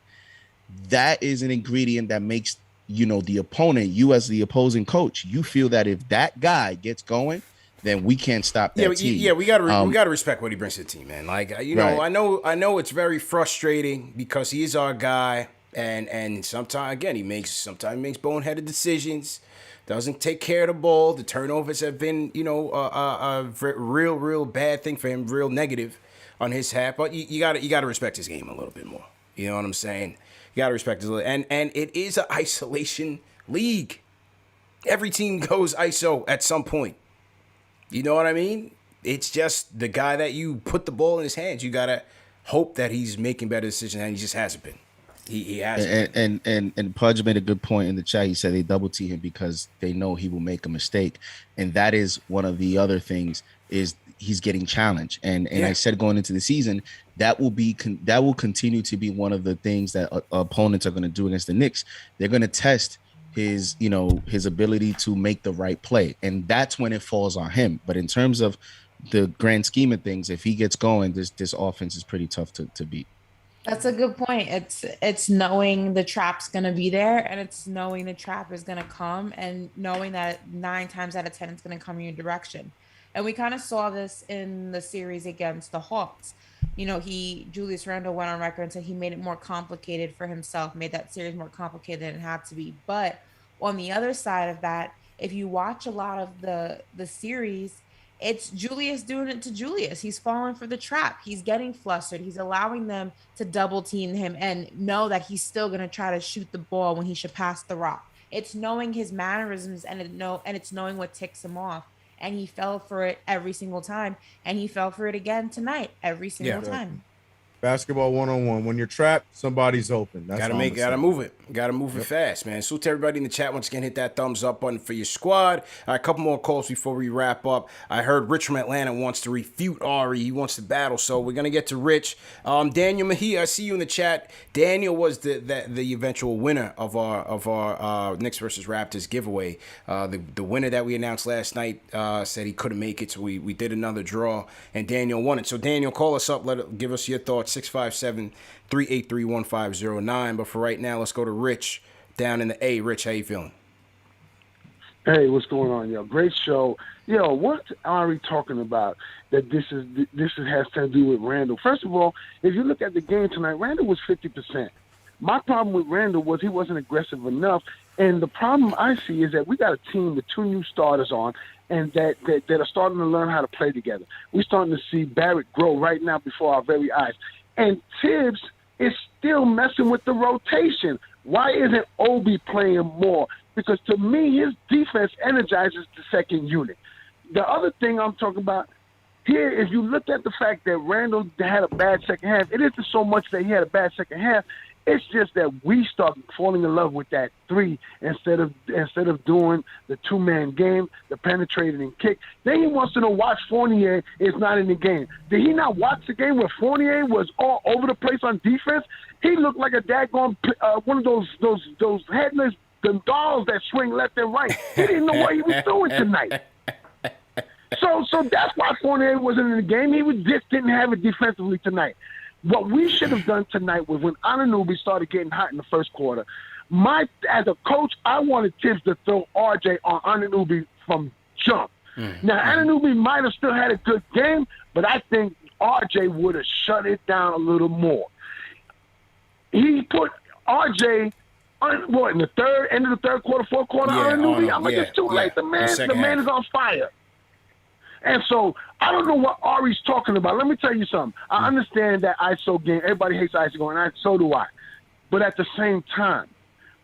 that is an ingredient that makes, you know, the opponent, you as the opposing coach, you feel that if that guy gets going, then we can't stop that team. Yeah, we gotta respect what he brings to the team, man. Like, you know, right. I know it's very frustrating because he's our guy, and sometimes again he makes boneheaded decisions, doesn't take care of the ball. The turnovers have been, you know, a real bad thing for him, real negative on his half. But you gotta respect his game a little bit more. You know what I'm saying? You gotta respect his and it is an isolation league. Every team goes ISO at some point. You know what I mean? It's just the guy that you put the ball in his hands. You gotta hope that he's making better decisions, and he just hasn't been. He hasn't. And Pudge made a good point in the chat. He said they double team him because they know he will make a mistake, and that is one of the other things is he's getting challenged. And I said going into the season that will continue to be one of the things that opponents are going to do against the Knicks. They're going to test his ability to make the right play, and that's when it falls on him. But in terms of the grand scheme of things, if he gets going, this offense is pretty tough to beat. That's a good point. It's knowing the trap's gonna be there, and it's knowing the trap is gonna come, and knowing that 9 times out of 10 it's gonna come in your direction. And we kind of saw this in the series against the Hawks. You know, Julius Randle went on record and said he made it more complicated for himself, made that series more complicated than it had to be. But on the other side of that, if you watch a lot of the series, It's Julius doing it to Julius. He's falling for the trap. He's getting flustered. He's allowing them to double team him and know that he's still going to try to shoot the ball when he should pass the rock. It's knowing his mannerisms and it's knowing what ticks him off. And he fell for it every single time. And he fell for it again tonight, every single time. Basketball 101. When you're trapped, somebody's open. That's Gotta move it. Gotta move it fast, man. Salute to everybody in the chat. Once again, hit that thumbs up button for your squad. All right, a couple more calls before we wrap up. I heard Rich from Atlanta wants to refute Ari. He wants to battle, so we're gonna get to Rich. Daniel Mejia, I see you in the chat. Daniel was the eventual winner of our Knicks versus Raptors giveaway. The winner that we announced last night said he couldn't make it, so we did another draw, and Daniel won it. So Daniel, call us up. Give us your thoughts. 657-383-1509. But for right now, let's go to Rich down in the A. Rich, how you feeling? Hey, what's going on, yo? Great show. Yo, what's Ari talking about that this has to do with Randall? First of all, if you look at the game tonight, Randall was 50%. My problem with Randall was he wasn't aggressive enough. And the problem I see is that we got a team with 2 new starters on and that are starting to learn how to play together. We're starting to see Barrett grow right now before our very eyes. And Tibbs is still messing with the rotation. Why isn't Obi playing more? Because to me, his defense energizes the second unit. The other thing I'm talking about here, if you look at the fact that Randall had a bad second half, it isn't so much that he had a bad second half. It's just that we start falling in love with that 3 instead of doing the 2-man game, the penetrating and kick. Then he wants to know why Fournier is not in the game. Did he not watch the game where Fournier was all over the place on defense? He looked like a daggone one of those headless dolls that swing left and right. He didn't know what he was doing tonight. So that's why Fournier wasn't in the game. He just didn't have it defensively tonight. What we should have done tonight was when Anunoby started getting hot in the first quarter, as a coach, I wanted Tibbs to throw RJ on Anunoby from jump. Now, Anunoby might have still had a good game, but I think RJ would have shut it down a little more. He put RJ in the end of the third quarter, fourth quarter, Anunoby. I'm like, it's too late. The man is on fire. And so I don't know what Ari's talking about. Let me tell you something. I understand that ISO game. Everybody hates ISO game, and so do I. But at the same time,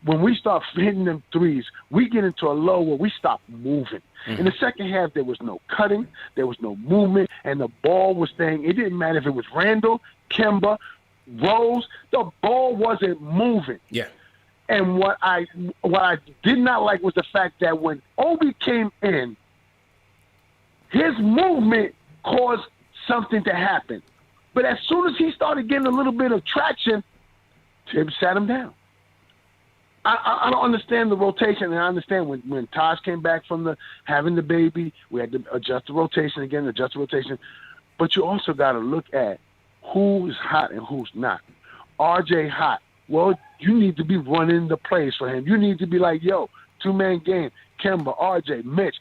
when we start hitting them threes, we get into a low where we stop moving. In the second half, there was no cutting, there was no movement, and the ball was staying. It didn't matter if it was Randall, Kemba, Rose. The ball wasn't moving. Yeah. And what I did not like was the fact that when Obi came in, his movement caused something to happen. But as soon as he started getting a little bit of traction, Tibbs sat him down. I don't understand the rotation, and I understand when Taj came back from having the baby, we had to adjust the rotation. But you also got to look at who is hot and who's not. RJ hot. Well, you need to be running the plays for him. You need to be like, yo, 2-man game, Kemba, RJ, Mitch.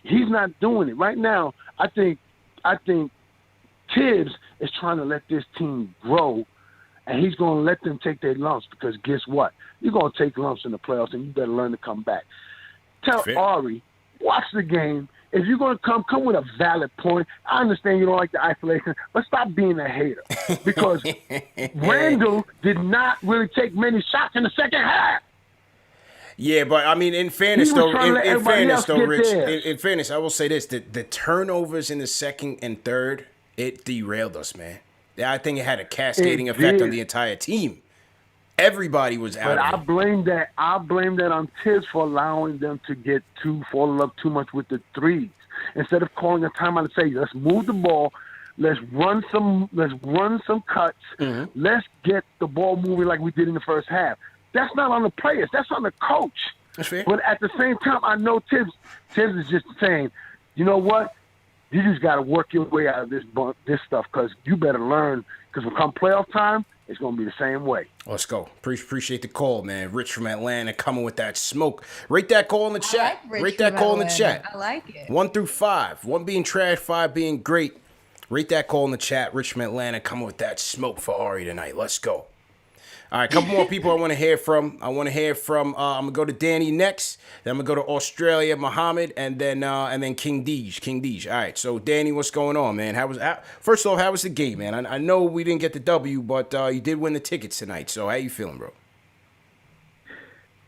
He's not doing it right now. I think Tibbs is trying to let this team grow, and he's going to let them take their lumps because guess what? You're going to take lumps in the playoffs, and you better learn to come back. Tell Ari, watch the game. If you're going to come with a valid point. I understand you don't like the isolation, but stop being a hater because Randall did not really take many shots in the second half. Yeah, but I mean, in fairness, though, Rich, in fairness, I will say this: the turnovers in the second and third, it derailed us, man. I think it had a cascading effect on the entire team. Everybody was out. But I blame that on Tibbs for allowing them to fall in love too much with the threes. Instead of calling a timeout and say, let's move the ball, let's run some cuts, let's get the ball moving like we did in the first half. That's not on the players. That's on the coach. That's fair. But at the same time, I know Tibbs is just saying, you know what? You just got to work your way out of this stuff because you better learn. Because when come playoff time, it's going to be the same way. Let's go. Appreciate the call, man. Rich from Atlanta coming with that smoke. Rate that call in the chat. Rate that call in the chat. I like it. 1 through 5. 1 being trash, 5 being great. Rate that call in the chat. Rich from Atlanta coming with that smoke for Ari tonight. Let's go. All right, a couple more people I want to hear from. I'm gonna go to Danny next. Then I'm gonna go to Australia, Muhammad, and then King Deej. King Deej. All right, so Danny, what's going on, man? First off, how was the game, man? I know we didn't get the W, but you did win the tickets tonight. So how you feeling, bro?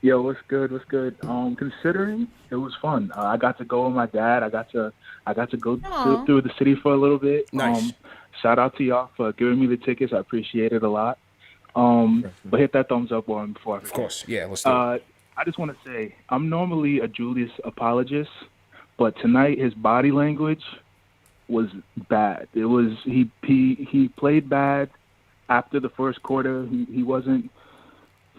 Yo, what's good? What's good? Considering it was fun. I got to go with my dad. I got to go through the city for a little bit. Nice. Shout out to y'all for giving me the tickets. I appreciate it a lot. But hit that thumbs up one before I forget. Of course, yeah. Let's do it. I just want to say I'm normally a Julius apologist, but tonight his body language was bad. It was he played bad after the first quarter. He wasn't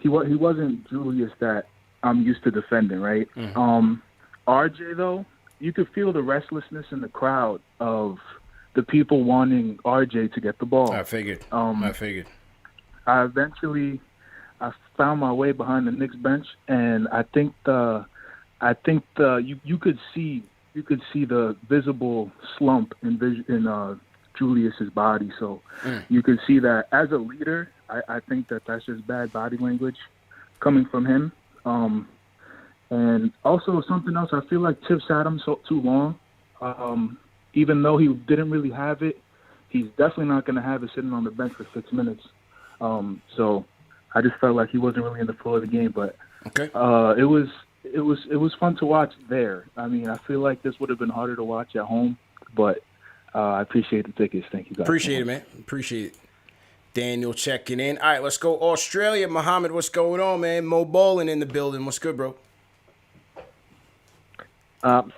Julius that I'm used to defending, right? Mm-hmm. RJ though, you could feel the restlessness in the crowd of the people wanting RJ to get the ball. I figured. I found my way behind the Knicks bench, and I think you could see the visible slump in Julius's body. So you could see that as a leader, I think that's just bad body language coming from him. And also something else, I feel like Tips had him too long. Even though he didn't really have it, he's definitely not going to have it sitting on the bench for 6 minutes. So I just felt like he wasn't really in the flow of the game, but okay. It was fun to watch there. I mean, I feel like this would have been harder to watch at home, but I appreciate the tickets. Thank you guys. Appreciate it, man. Appreciate it. Daniel checking in. All right, let's go Australia. Muhammad, what's going on, man? Mo Bowling in the building. What's good, bro?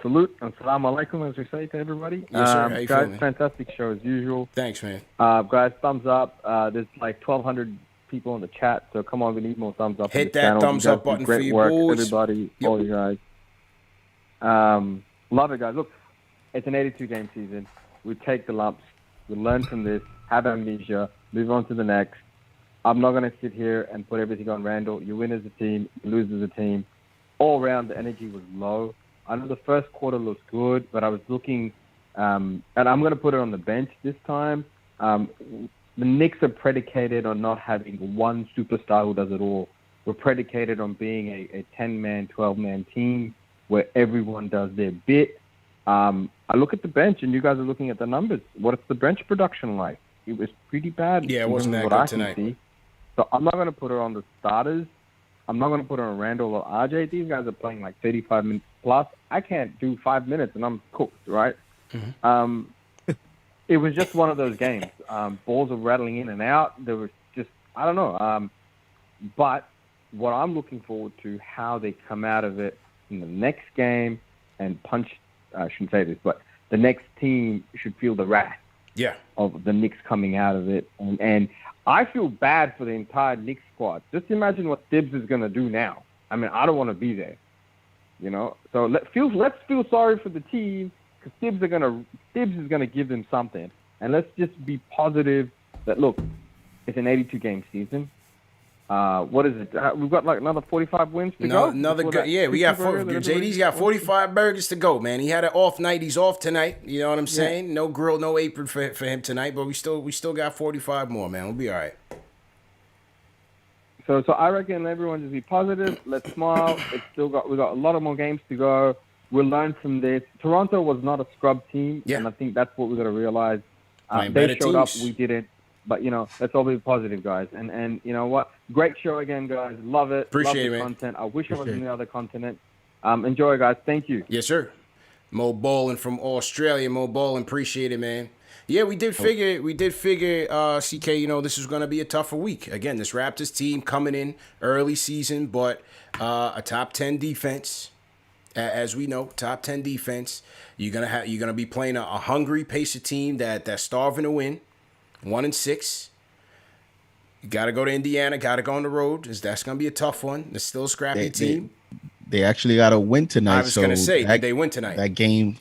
Salute and salam alaikum, as we say to everybody. Yes, sir. How you guys, feeling? fantastic show as usual. Thanks, man. Guys, thumbs up. There's like 1,200 people in the chat, so come on, we need more thumbs up. Hit in the that channel. thumbs You guys up do button great for you work, boys. everybody, Yep. all you guys. Love it, guys. Look, it's an 82-game season. We take the lumps. We learn from this, have amnesia, move on to the next. I'm not going to sit here and put everything on Randall. You win as a team, you lose as a team. All around, the energy was low. I know the first quarter looked good, but I was looking, and I'm going to put it on the bench this time. The Knicks are predicated on not having one superstar who does it all. We're predicated on being a 10-man, 12-man team where everyone does their bit. I look at the bench, and you guys are looking at the numbers. What's the bench production like? It was pretty bad. Yeah, it wasn't that good tonight. See. So I'm not going to put it on the starters. I'm not going to put it on Randall or RJ. These guys are playing like 35 minutes plus. I can't do 5 minutes, and I'm cooked, right? Mm-hmm. It was just one of those games. Balls are rattling in and out. There was just, I don't know. But what I'm looking forward to, how they come out of it in the next game and punch, I shouldn't say this, but the next team should feel the wrath of the Knicks coming out of it. And I feel bad for the entire Knicks squad. Just imagine what Tibbs is going to do now. I mean, I don't want to be there, you know. So let's feel sorry for the team, because Tibbs is going to give them something. And let's just be positive that, look, it's an 82-game season. What is it? We've got like another 45 wins to go. We got JD's got 45 burgers to go, man. He had an off night. He's off tonight. You know what I'm saying? No grill, no apron for him tonight. But we still got 45 more, man. We'll be all right. So I reckon everyone just be positive. Let's smile. We got a lot of more games to go. We'll learn from this. Toronto was not a scrub team, and I think that's what we got to realize. They showed up, we didn't. But, you know, let's all be positive, guys. And you know what? Great show again, guys. Love it. Appreciate Love it, the man. content. I wish I was in the other continent. Enjoy, guys. Thank you. Yes, sir. Mo Bowling from Australia. Mo Bowling, appreciate it, man. Yeah, we did figure, CK, you know, this was going to be a tougher week. Again, this Raptors team coming in early season, but a top 10 defense. As we know, top 10 defense. You're gonna be playing a hungry Pacer team that's starving to win. 1-6. You got to go to Indiana. Got to go on the road. That's going to be a tough one. It's still a scrappy team. They actually got to win tonight. I was going to say, did they win tonight? That game,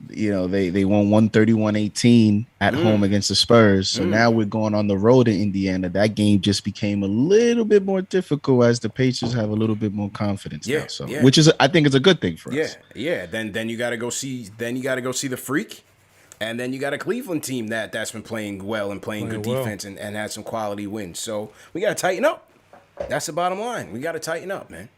you know, they won 131-18 at home against the Spurs. So now we're going on the road in Indiana. That game just became a little bit more difficult as the Pacers have a little bit more confidence now. So, which is, I think, is a good thing for us. Yeah. Then you got to go see. Then you got to go see the Freak. And then you got a Cleveland team that's been playing well and playing good defense and had some quality wins. So we got to tighten up. That's the bottom line. We got to tighten up, man.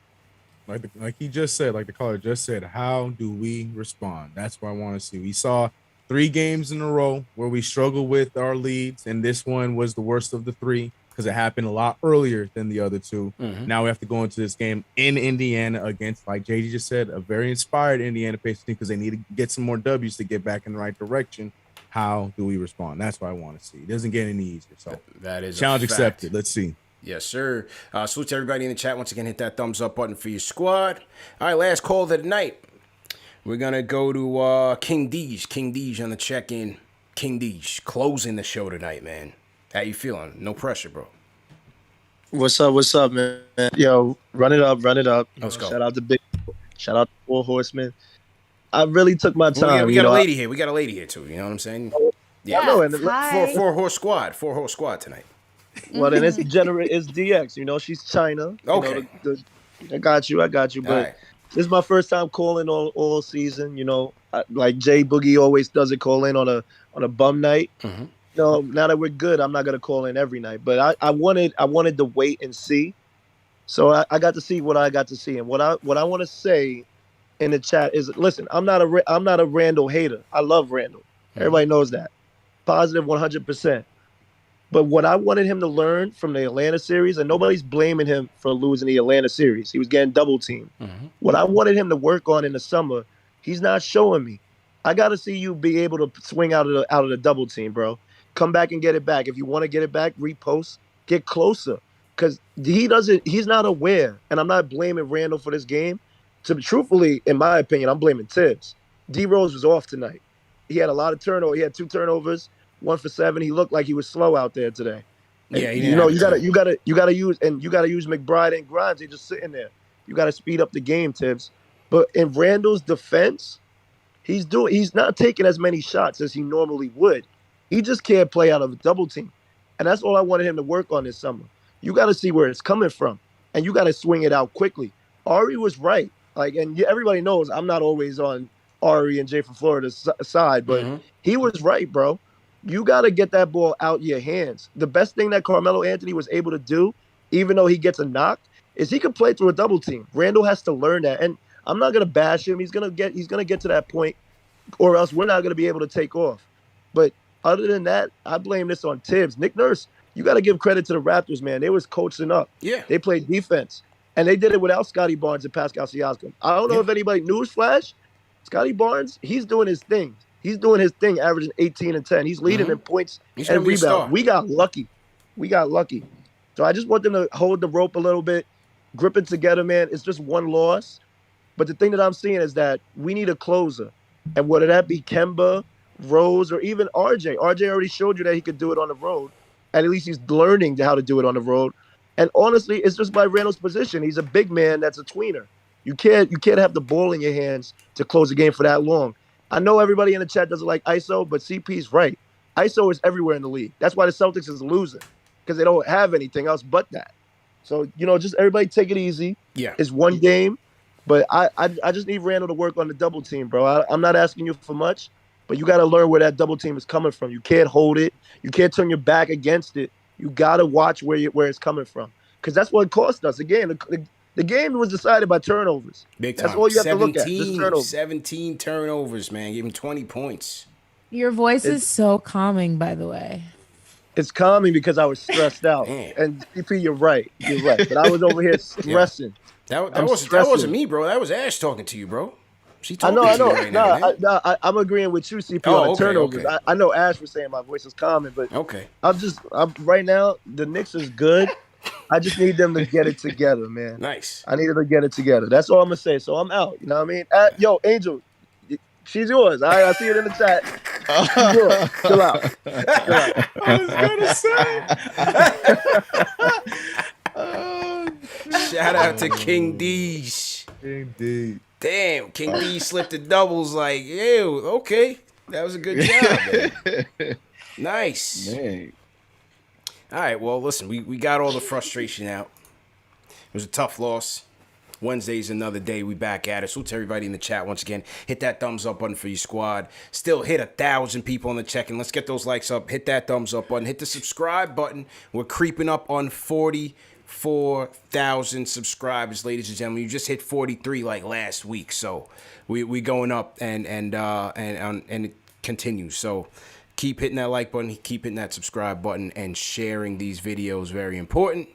Like he just said, like the caller just said, how do we respond? That's what I want to see. We saw 3 games in a row where we struggled with our leads, and this one was the worst of the 3 because it happened a lot earlier than the other 2. Now we have to go into this game in Indiana against, like JD just said, a very inspired Indiana Pacers team because they need to get some more W's to get back in the right direction. How do we respond? That's what I want to see. It doesn't get any easier. So that is challenge accepted. Let's see. Yes, sir. Salute to everybody in the chat. Once again, hit that thumbs up button for your squad. All right, last call of the night. We're going to go to King Deej. King Deej on the check-in. King Deej, closing the show tonight, man. How you feeling? No pressure, bro. What's up, man? Yo, run it up. Let's go. Shout out to Four Horsemen. I really took my time. We got a lady here. We got a lady here, too. You know what I'm saying? Yeah, no, and four-horse squad. Four-horse squad tonight. Well, then it's DX. You know, she's China. Okay. I got you. But right. This is my first time calling all season. You know, like Jay Boogie always does it, call in on a bum night. Mm-hmm. No, now that we're good, I'm not gonna call in every night. But I wanted to wait and see. So I got to see what I got to see, and what I want to say in the chat is, listen, I'm not a Randall hater. I love Randall. Everybody knows that. Positive 100%. But what I wanted him to learn from the Atlanta series, and nobody's blaming him for losing the Atlanta series. He was getting double teamed. Mm-hmm. What I wanted him to work on in the summer, he's not showing me. I got to see you be able to swing out of the double team, bro. Come back and get it back. If you want to get it back, repost, get closer. Because he's not aware. And I'm not blaming Randall for this game. Truthfully, in my opinion, I'm blaming Tibbs. D Rose was off tonight. He had a lot of turnovers. He had 2 turnovers. 1 for 7. He looked like he was slow out there today. Yeah, you gotta use McBride and Grimes. They're just sitting there. You gotta speed up the game, Tibbs. But in Randall's defense, he's not taking as many shots as he normally would. He just can't play out of a double team, and that's all I wanted him to work on this summer. You got to see where it's coming from, and you got to swing it out quickly. Ari was right. And everybody knows I'm not always on Ari and Jay from Florida's side, but he was right, bro. You got to get that ball out your hands. The best thing that Carmelo Anthony was able to do, even though he gets a knock, is he can play through a double team. Randall has to learn that. And I'm not going to bash him. He's going to get to that point, or else we're not going to be able to take off. But other than that, I blame this on Tibbs. Nick Nurse, you got to give credit to the Raptors, man. They was coaching up. Yeah. They played defense. And they did it without Scotty Barnes and Pascal Siakam. I don't know if anybody, newsflash, Scotty Barnes, he's doing his thing. He's doing his thing, averaging 18 and 10. He's leading in points and rebounds. We got lucky. So I just want them to hold the rope a little bit, grip it together, man. It's just one loss. But the thing that I'm seeing is that we need a closer. And whether that be Kemba, Rose, or even RJ. RJ already showed you that he could do it on the road. And at least he's learning how to do it on the road. And honestly, it's just by Randall's position. He's a big man that's a tweener. You can't have the ball in your hands to close the game for that long. I know everybody in the chat doesn't like ISO, but CP's right. ISO is everywhere in the league. That's why the Celtics is losing, because they don't have anything else but that. So, just everybody take it easy. Yeah. It's one game, but I just need Randall to work on the double team, bro. I'm not asking you for much, but you got to learn where that double team is coming from. You can't hold it. You can't turn your back against it. You got to watch where it's coming from, because that's what cost us. Again, the game was decided by turnovers. Big time. That's all you have to look at. Just turnovers. 17 turnovers, man. Gave him 20 points. Your voice is so calming, by the way. It's calming because I was stressed out. And CP, you're right. But I was over here stressing. Yeah. That wasn't me, bro. That was Ash talking to you, bro. She talking I know. to you right now. I'm agreeing with you, CP, on the turnovers. Okay. I know Ash was saying my voice is calming, but I'm right now, the Knicks is good. I just need them to get it together, man. Nice. I need them to get it together. That's all I'm going to say. So I'm out. You know what I mean? Yo, Angel, she's yours. All right, I see it in the chat. She's yours. Chill out. I was going to say. Shout out to King D's. King D. Damn, King D slipped the doubles like, ew, okay. That was a good job, man. Nice. Man. All right, well, listen, we got all the frustration out. It was a tough loss. Wednesday's another day. We back at it. So to everybody in the chat once again, hit that thumbs up button for your squad. Still hit 1,000 people on the check-in. Let's get those likes up. Hit that thumbs up button. Hit the subscribe button. We're creeping up on 44,000 subscribers, ladies and gentlemen. You just hit 43 like last week, so we going up and it continues. So keep hitting that like button, keep hitting that subscribe button, and sharing these videos. Very important.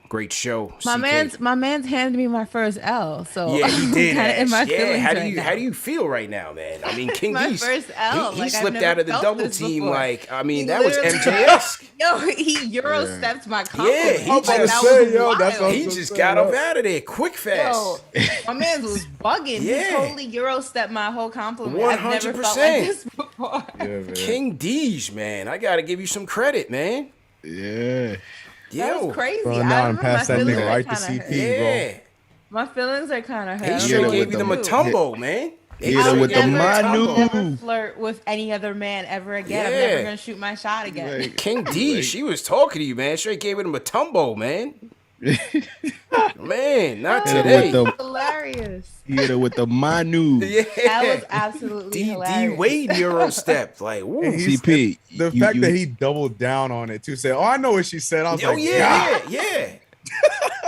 Great show. My CK. man's handed me my first L. So Yeah, he did. kinda in my feelings how do right you now. how do you feel right now, man? I mean, King My D's, first L. he Like, I've slipped never out of the felt double this team. before. Like, I mean, He that was literally- MJS. Yo, he Euro stepped my Yeah, compliment. he Like, just that was wild. he just got up out of there quick fast. Yo, my man was bugging. Yeah. He totally Euro stepped my whole compliment. I've never felt like this before. King D's, man. I gotta give you some credit, man. Yeah. That was crazy. Run I down don't and know, pass my that feelings nigga are right to kinda CP, hurt. Yeah. My feelings are kind of hurt. He I don't straight know gave what you the to do. Matumbo, man. Hit her with the I'll Manu. never flirt with any other man ever again. I'm Yeah. never gonna shoot my shot again. King D, she was talking to you, man. Straight gave it a Matumbo, man. Man, not Hit her today. with the Hilarious. hit her with the Manu. Yeah. That was absolutely D hilarious. Wade Euro step. Like, woo. And he's- CP. The you- fact you- that he doubled down on it too, said, "Oh, I know what she said." I was Oh, like, yeah.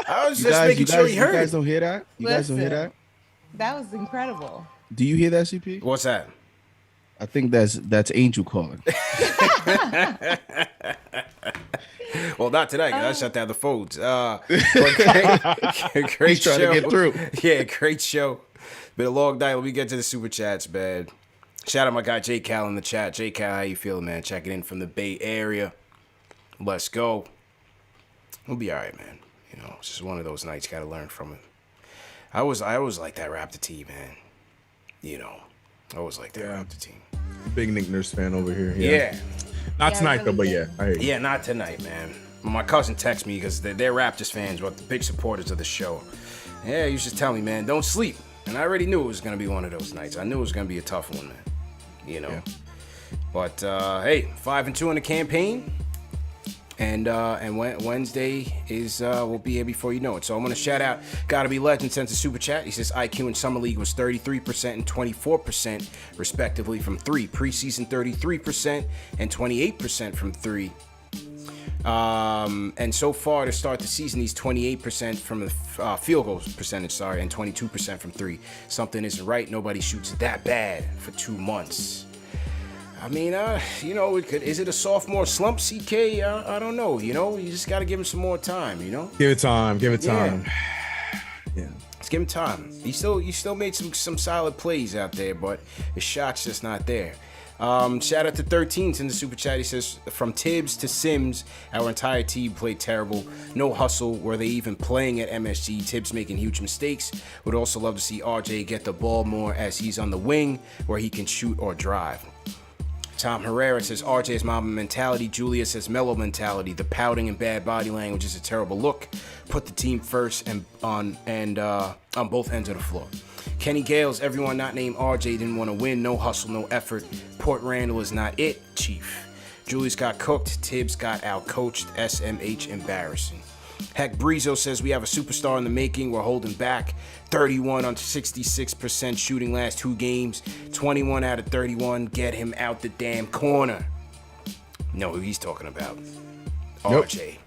I was you just guys, making sure he you heard. guys don't hear that? You guys don't hear Listen. that? That was incredible. Do you hear that, CP? What's that? I think that's Angel calling. Well, not today, 'cause I shut down the phones. But great He's trying show. to get through. Yeah, great show. Been a long night. Let me get to the super chats, man. Shout out my guy J Cal in the chat. J Cal, how you feeling, man? Checking in from the Bay Area. Let's go. We'll be all right, man. You know, it's just one of those nights. Got to learn from it. I always like that Raptor team, man. You know, I always like that Raptor team. big Nick Nurse fan over here. Yeah. Not Yeah, tonight really though, but did. yeah, I hear you. Yeah, not tonight, man. My cousin texted me because they're Raptors fans, but the big supporters of the show. Yeah, you should tell me, man, don't sleep. And I already knew it was going to be one of those nights. I knew it was going to be a tough one, man. You know. Yeah. But, hey, 5-2 in the campaign. And Wednesday is will be here before you know it. So I'm gonna shout out Gotta Be Legend sent a super chat. He says IQ in summer league was 33% and 24% respectively from three. Preseason 33% and 28% from three. And so far to start the season, he's 28% from the field goals percentage, and 22% from three. Something isn't right. Nobody shoots that bad for 2 months. I mean, you know, is it a sophomore slump, CK? I don't know. You know, you just got to give him some more time, you know? Give it time. Give it time. Yeah. Let's give him time. You still made some solid plays out there, but his shot's just not there. Shout out to 13's in the super chat. He says, from Tibbs to Sims, our entire team played terrible. No hustle. Were they even playing at MSG? Tibbs making huge mistakes. Would also love to see RJ get the ball more as he's on the wing where he can shoot or drive. Tom Herrera says RJ's Mamba mentality. Julia says mellow mentality. The pouting and bad body language is a terrible look. Put the team first and on both ends of the floor. Kenny Gales, everyone not named RJ didn't want to win. No hustle, no effort. Port Randall is not it, Chief. Julius got cooked. Tibbs got out-coached. SMH embarrassing. Heck, Brizo says we have a superstar in the making. We're holding back. 31 on 66% shooting last 2 games. 21 out of 31. Get him out the damn corner. Know who he's talking about. RJ.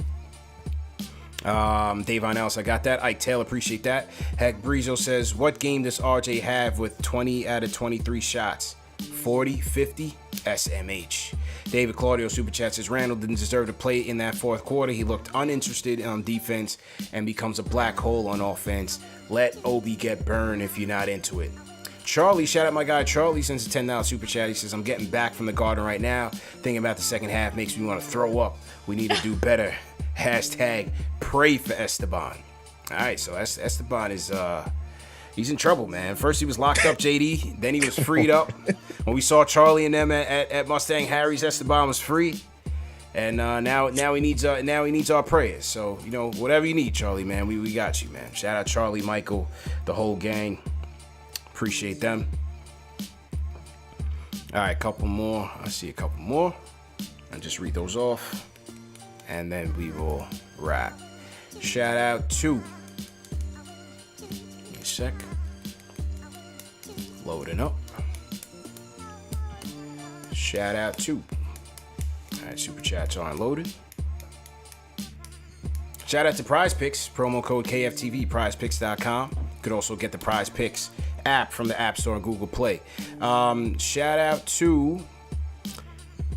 Davon Ellis, I got that. Ike Taylor, appreciate that. Heck, Brizo says, what game does RJ have with 20 out of 23 shots? 40, 50, SMH. David Claudio super chat says Randall didn't deserve to play in that fourth quarter. He looked uninterested on defense and becomes a black hole on offense. Let Obi get burned if you're not into it. Charlie, shout out my guy Charlie, sends a $10 super chat. He says, I'm getting back from the garden right now. Thinking about the second half makes me want to throw up. We need to do better. Hashtag pray for Esteban. All right, so Esteban is he's in trouble, man. First he was locked up, JD. Then he was freed up. When we saw Charlie and them at Mustang Harry's, Esteban was free. And now he needs our prayers. So, you know, whatever you need, Charlie, man, we got you, man. Shout out Charlie, Michael, the whole gang. Appreciate them. All right, couple more. I see a couple more. I'll just read those off. And then we will wrap. Shout out to a sec. Loading up. Shout out to. All right, super chats aren't loaded. Shout out to Prize Picks, promo code KFTV, prizepicks.com. You could also get the Prize Picks app from the App Store and Google Play. Shout out to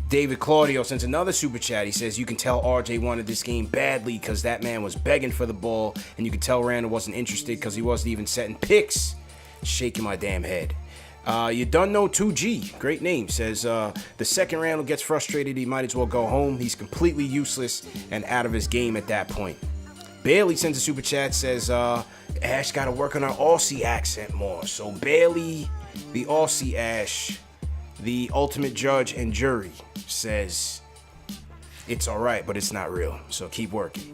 David Claudio sends another super chat. He says, you can tell RJ wanted this game badly because that man was begging for the ball, and you can tell Randall wasn't interested because he wasn't even setting picks. Shaking my damn head. You done know 2G, great name, says the second Randall gets frustrated, he might as well go home. He's completely useless and out of his game at that point. Bailey sends a super chat, says Ash got to work on our Aussie accent more. So Bailey, the Aussie Ash, the ultimate judge and jury, says it's all right, but it's not real. So keep working.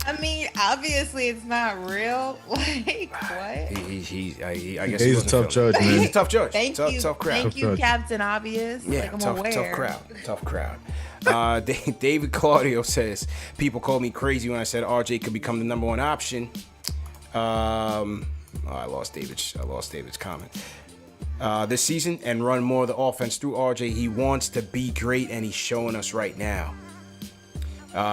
I mean, obviously it's not real. Like, what? I guess he's a tough judge, man. He's a tough judge. Thank you. Tough crowd. Thank you, Captain Obvious. Yeah, like, I'm tough aware. Tough crowd. David Claudio says, people called me crazy when I said RJ could become the number one option. I lost David's comment. This season and run more of the offense through RJ. He wants to be great, and he's showing us right now.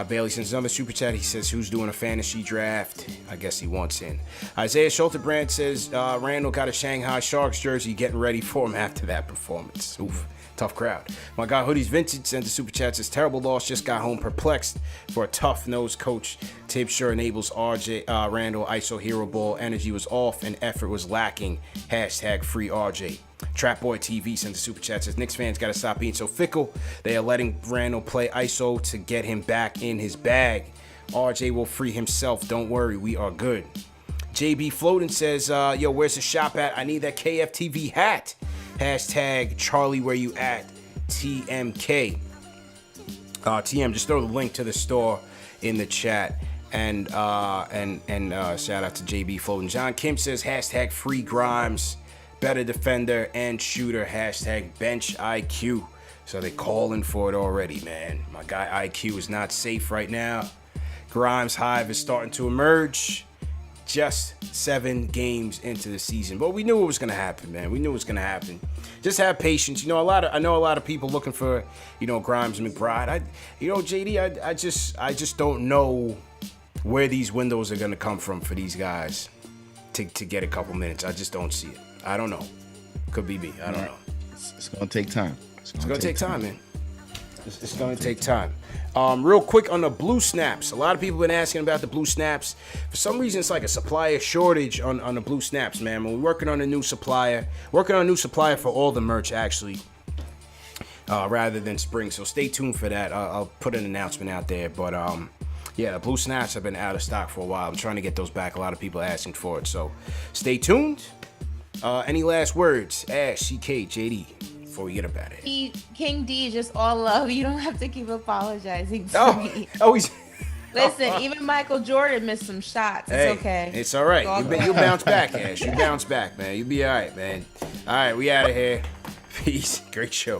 Bailey sends another super chat. He says, who's doing a fantasy draft? I guess he wants in. Isaiah Schulterbrand says, Randall got a Shanghai Sharks jersey, getting ready for him after that performance. Oof. Tough crowd. My guy Hoodies Vintage sent a super chat, says, terrible loss, just got home perplexed for a tough-nosed coach. Tibbs sure enables Randall ISO hero ball. Energy was off and effort was lacking. Hashtag free RJ. Trapboy TV sends a super chat, says, Knicks fans got to stop being so fickle. They are letting Randall play ISO to get him back in his bag. RJ will free himself. Don't worry, we are good. JB Floating says, yo, where's the shop at? I need that KFTV hat. Hashtag Charlie where you at TMK. TM, just throw the link to the store in the chat. And shout out to JB Floating. John Kim says, hashtag free Grimes. Better defender and shooter. Hashtag bench IQ. So they calling for it already, man. My guy IQ is not safe right now. Grimes hive is starting to emerge. Just 7 games into the season, but we knew it was gonna happen, man. We knew it was gonna happen. Just have patience. You know, I know a lot of people looking for, Grimes and McBride. JD, I just don't know where these windows are gonna come from for these guys to get a couple minutes. I just don't see it. I don't know. Could be me. I don't know. It's gonna take time. It's gonna take time, man. It's gonna take time. Real quick on the blue snaps. A lot of people have been asking about the blue snaps. For some reason, it's like a supplier shortage on the blue snaps, man. We're working on a new supplier. For all the merch, actually, rather than spring. So stay tuned for that. I'll put an announcement out there. But yeah, the blue snaps have been out of stock for a while. I'm trying to get those back. A lot of people are asking for it. So stay tuned. Any last words? Ash, CK, JD. Before we get up at it. King D, just all love. You don't have to keep apologizing to me. He's... Listen, even Michael Jordan missed some shots. It's okay. It's all right. You'll bounce back, Ash. You bounce back, man. You'll be all right, man. All right, we out of here. Peace. Great show.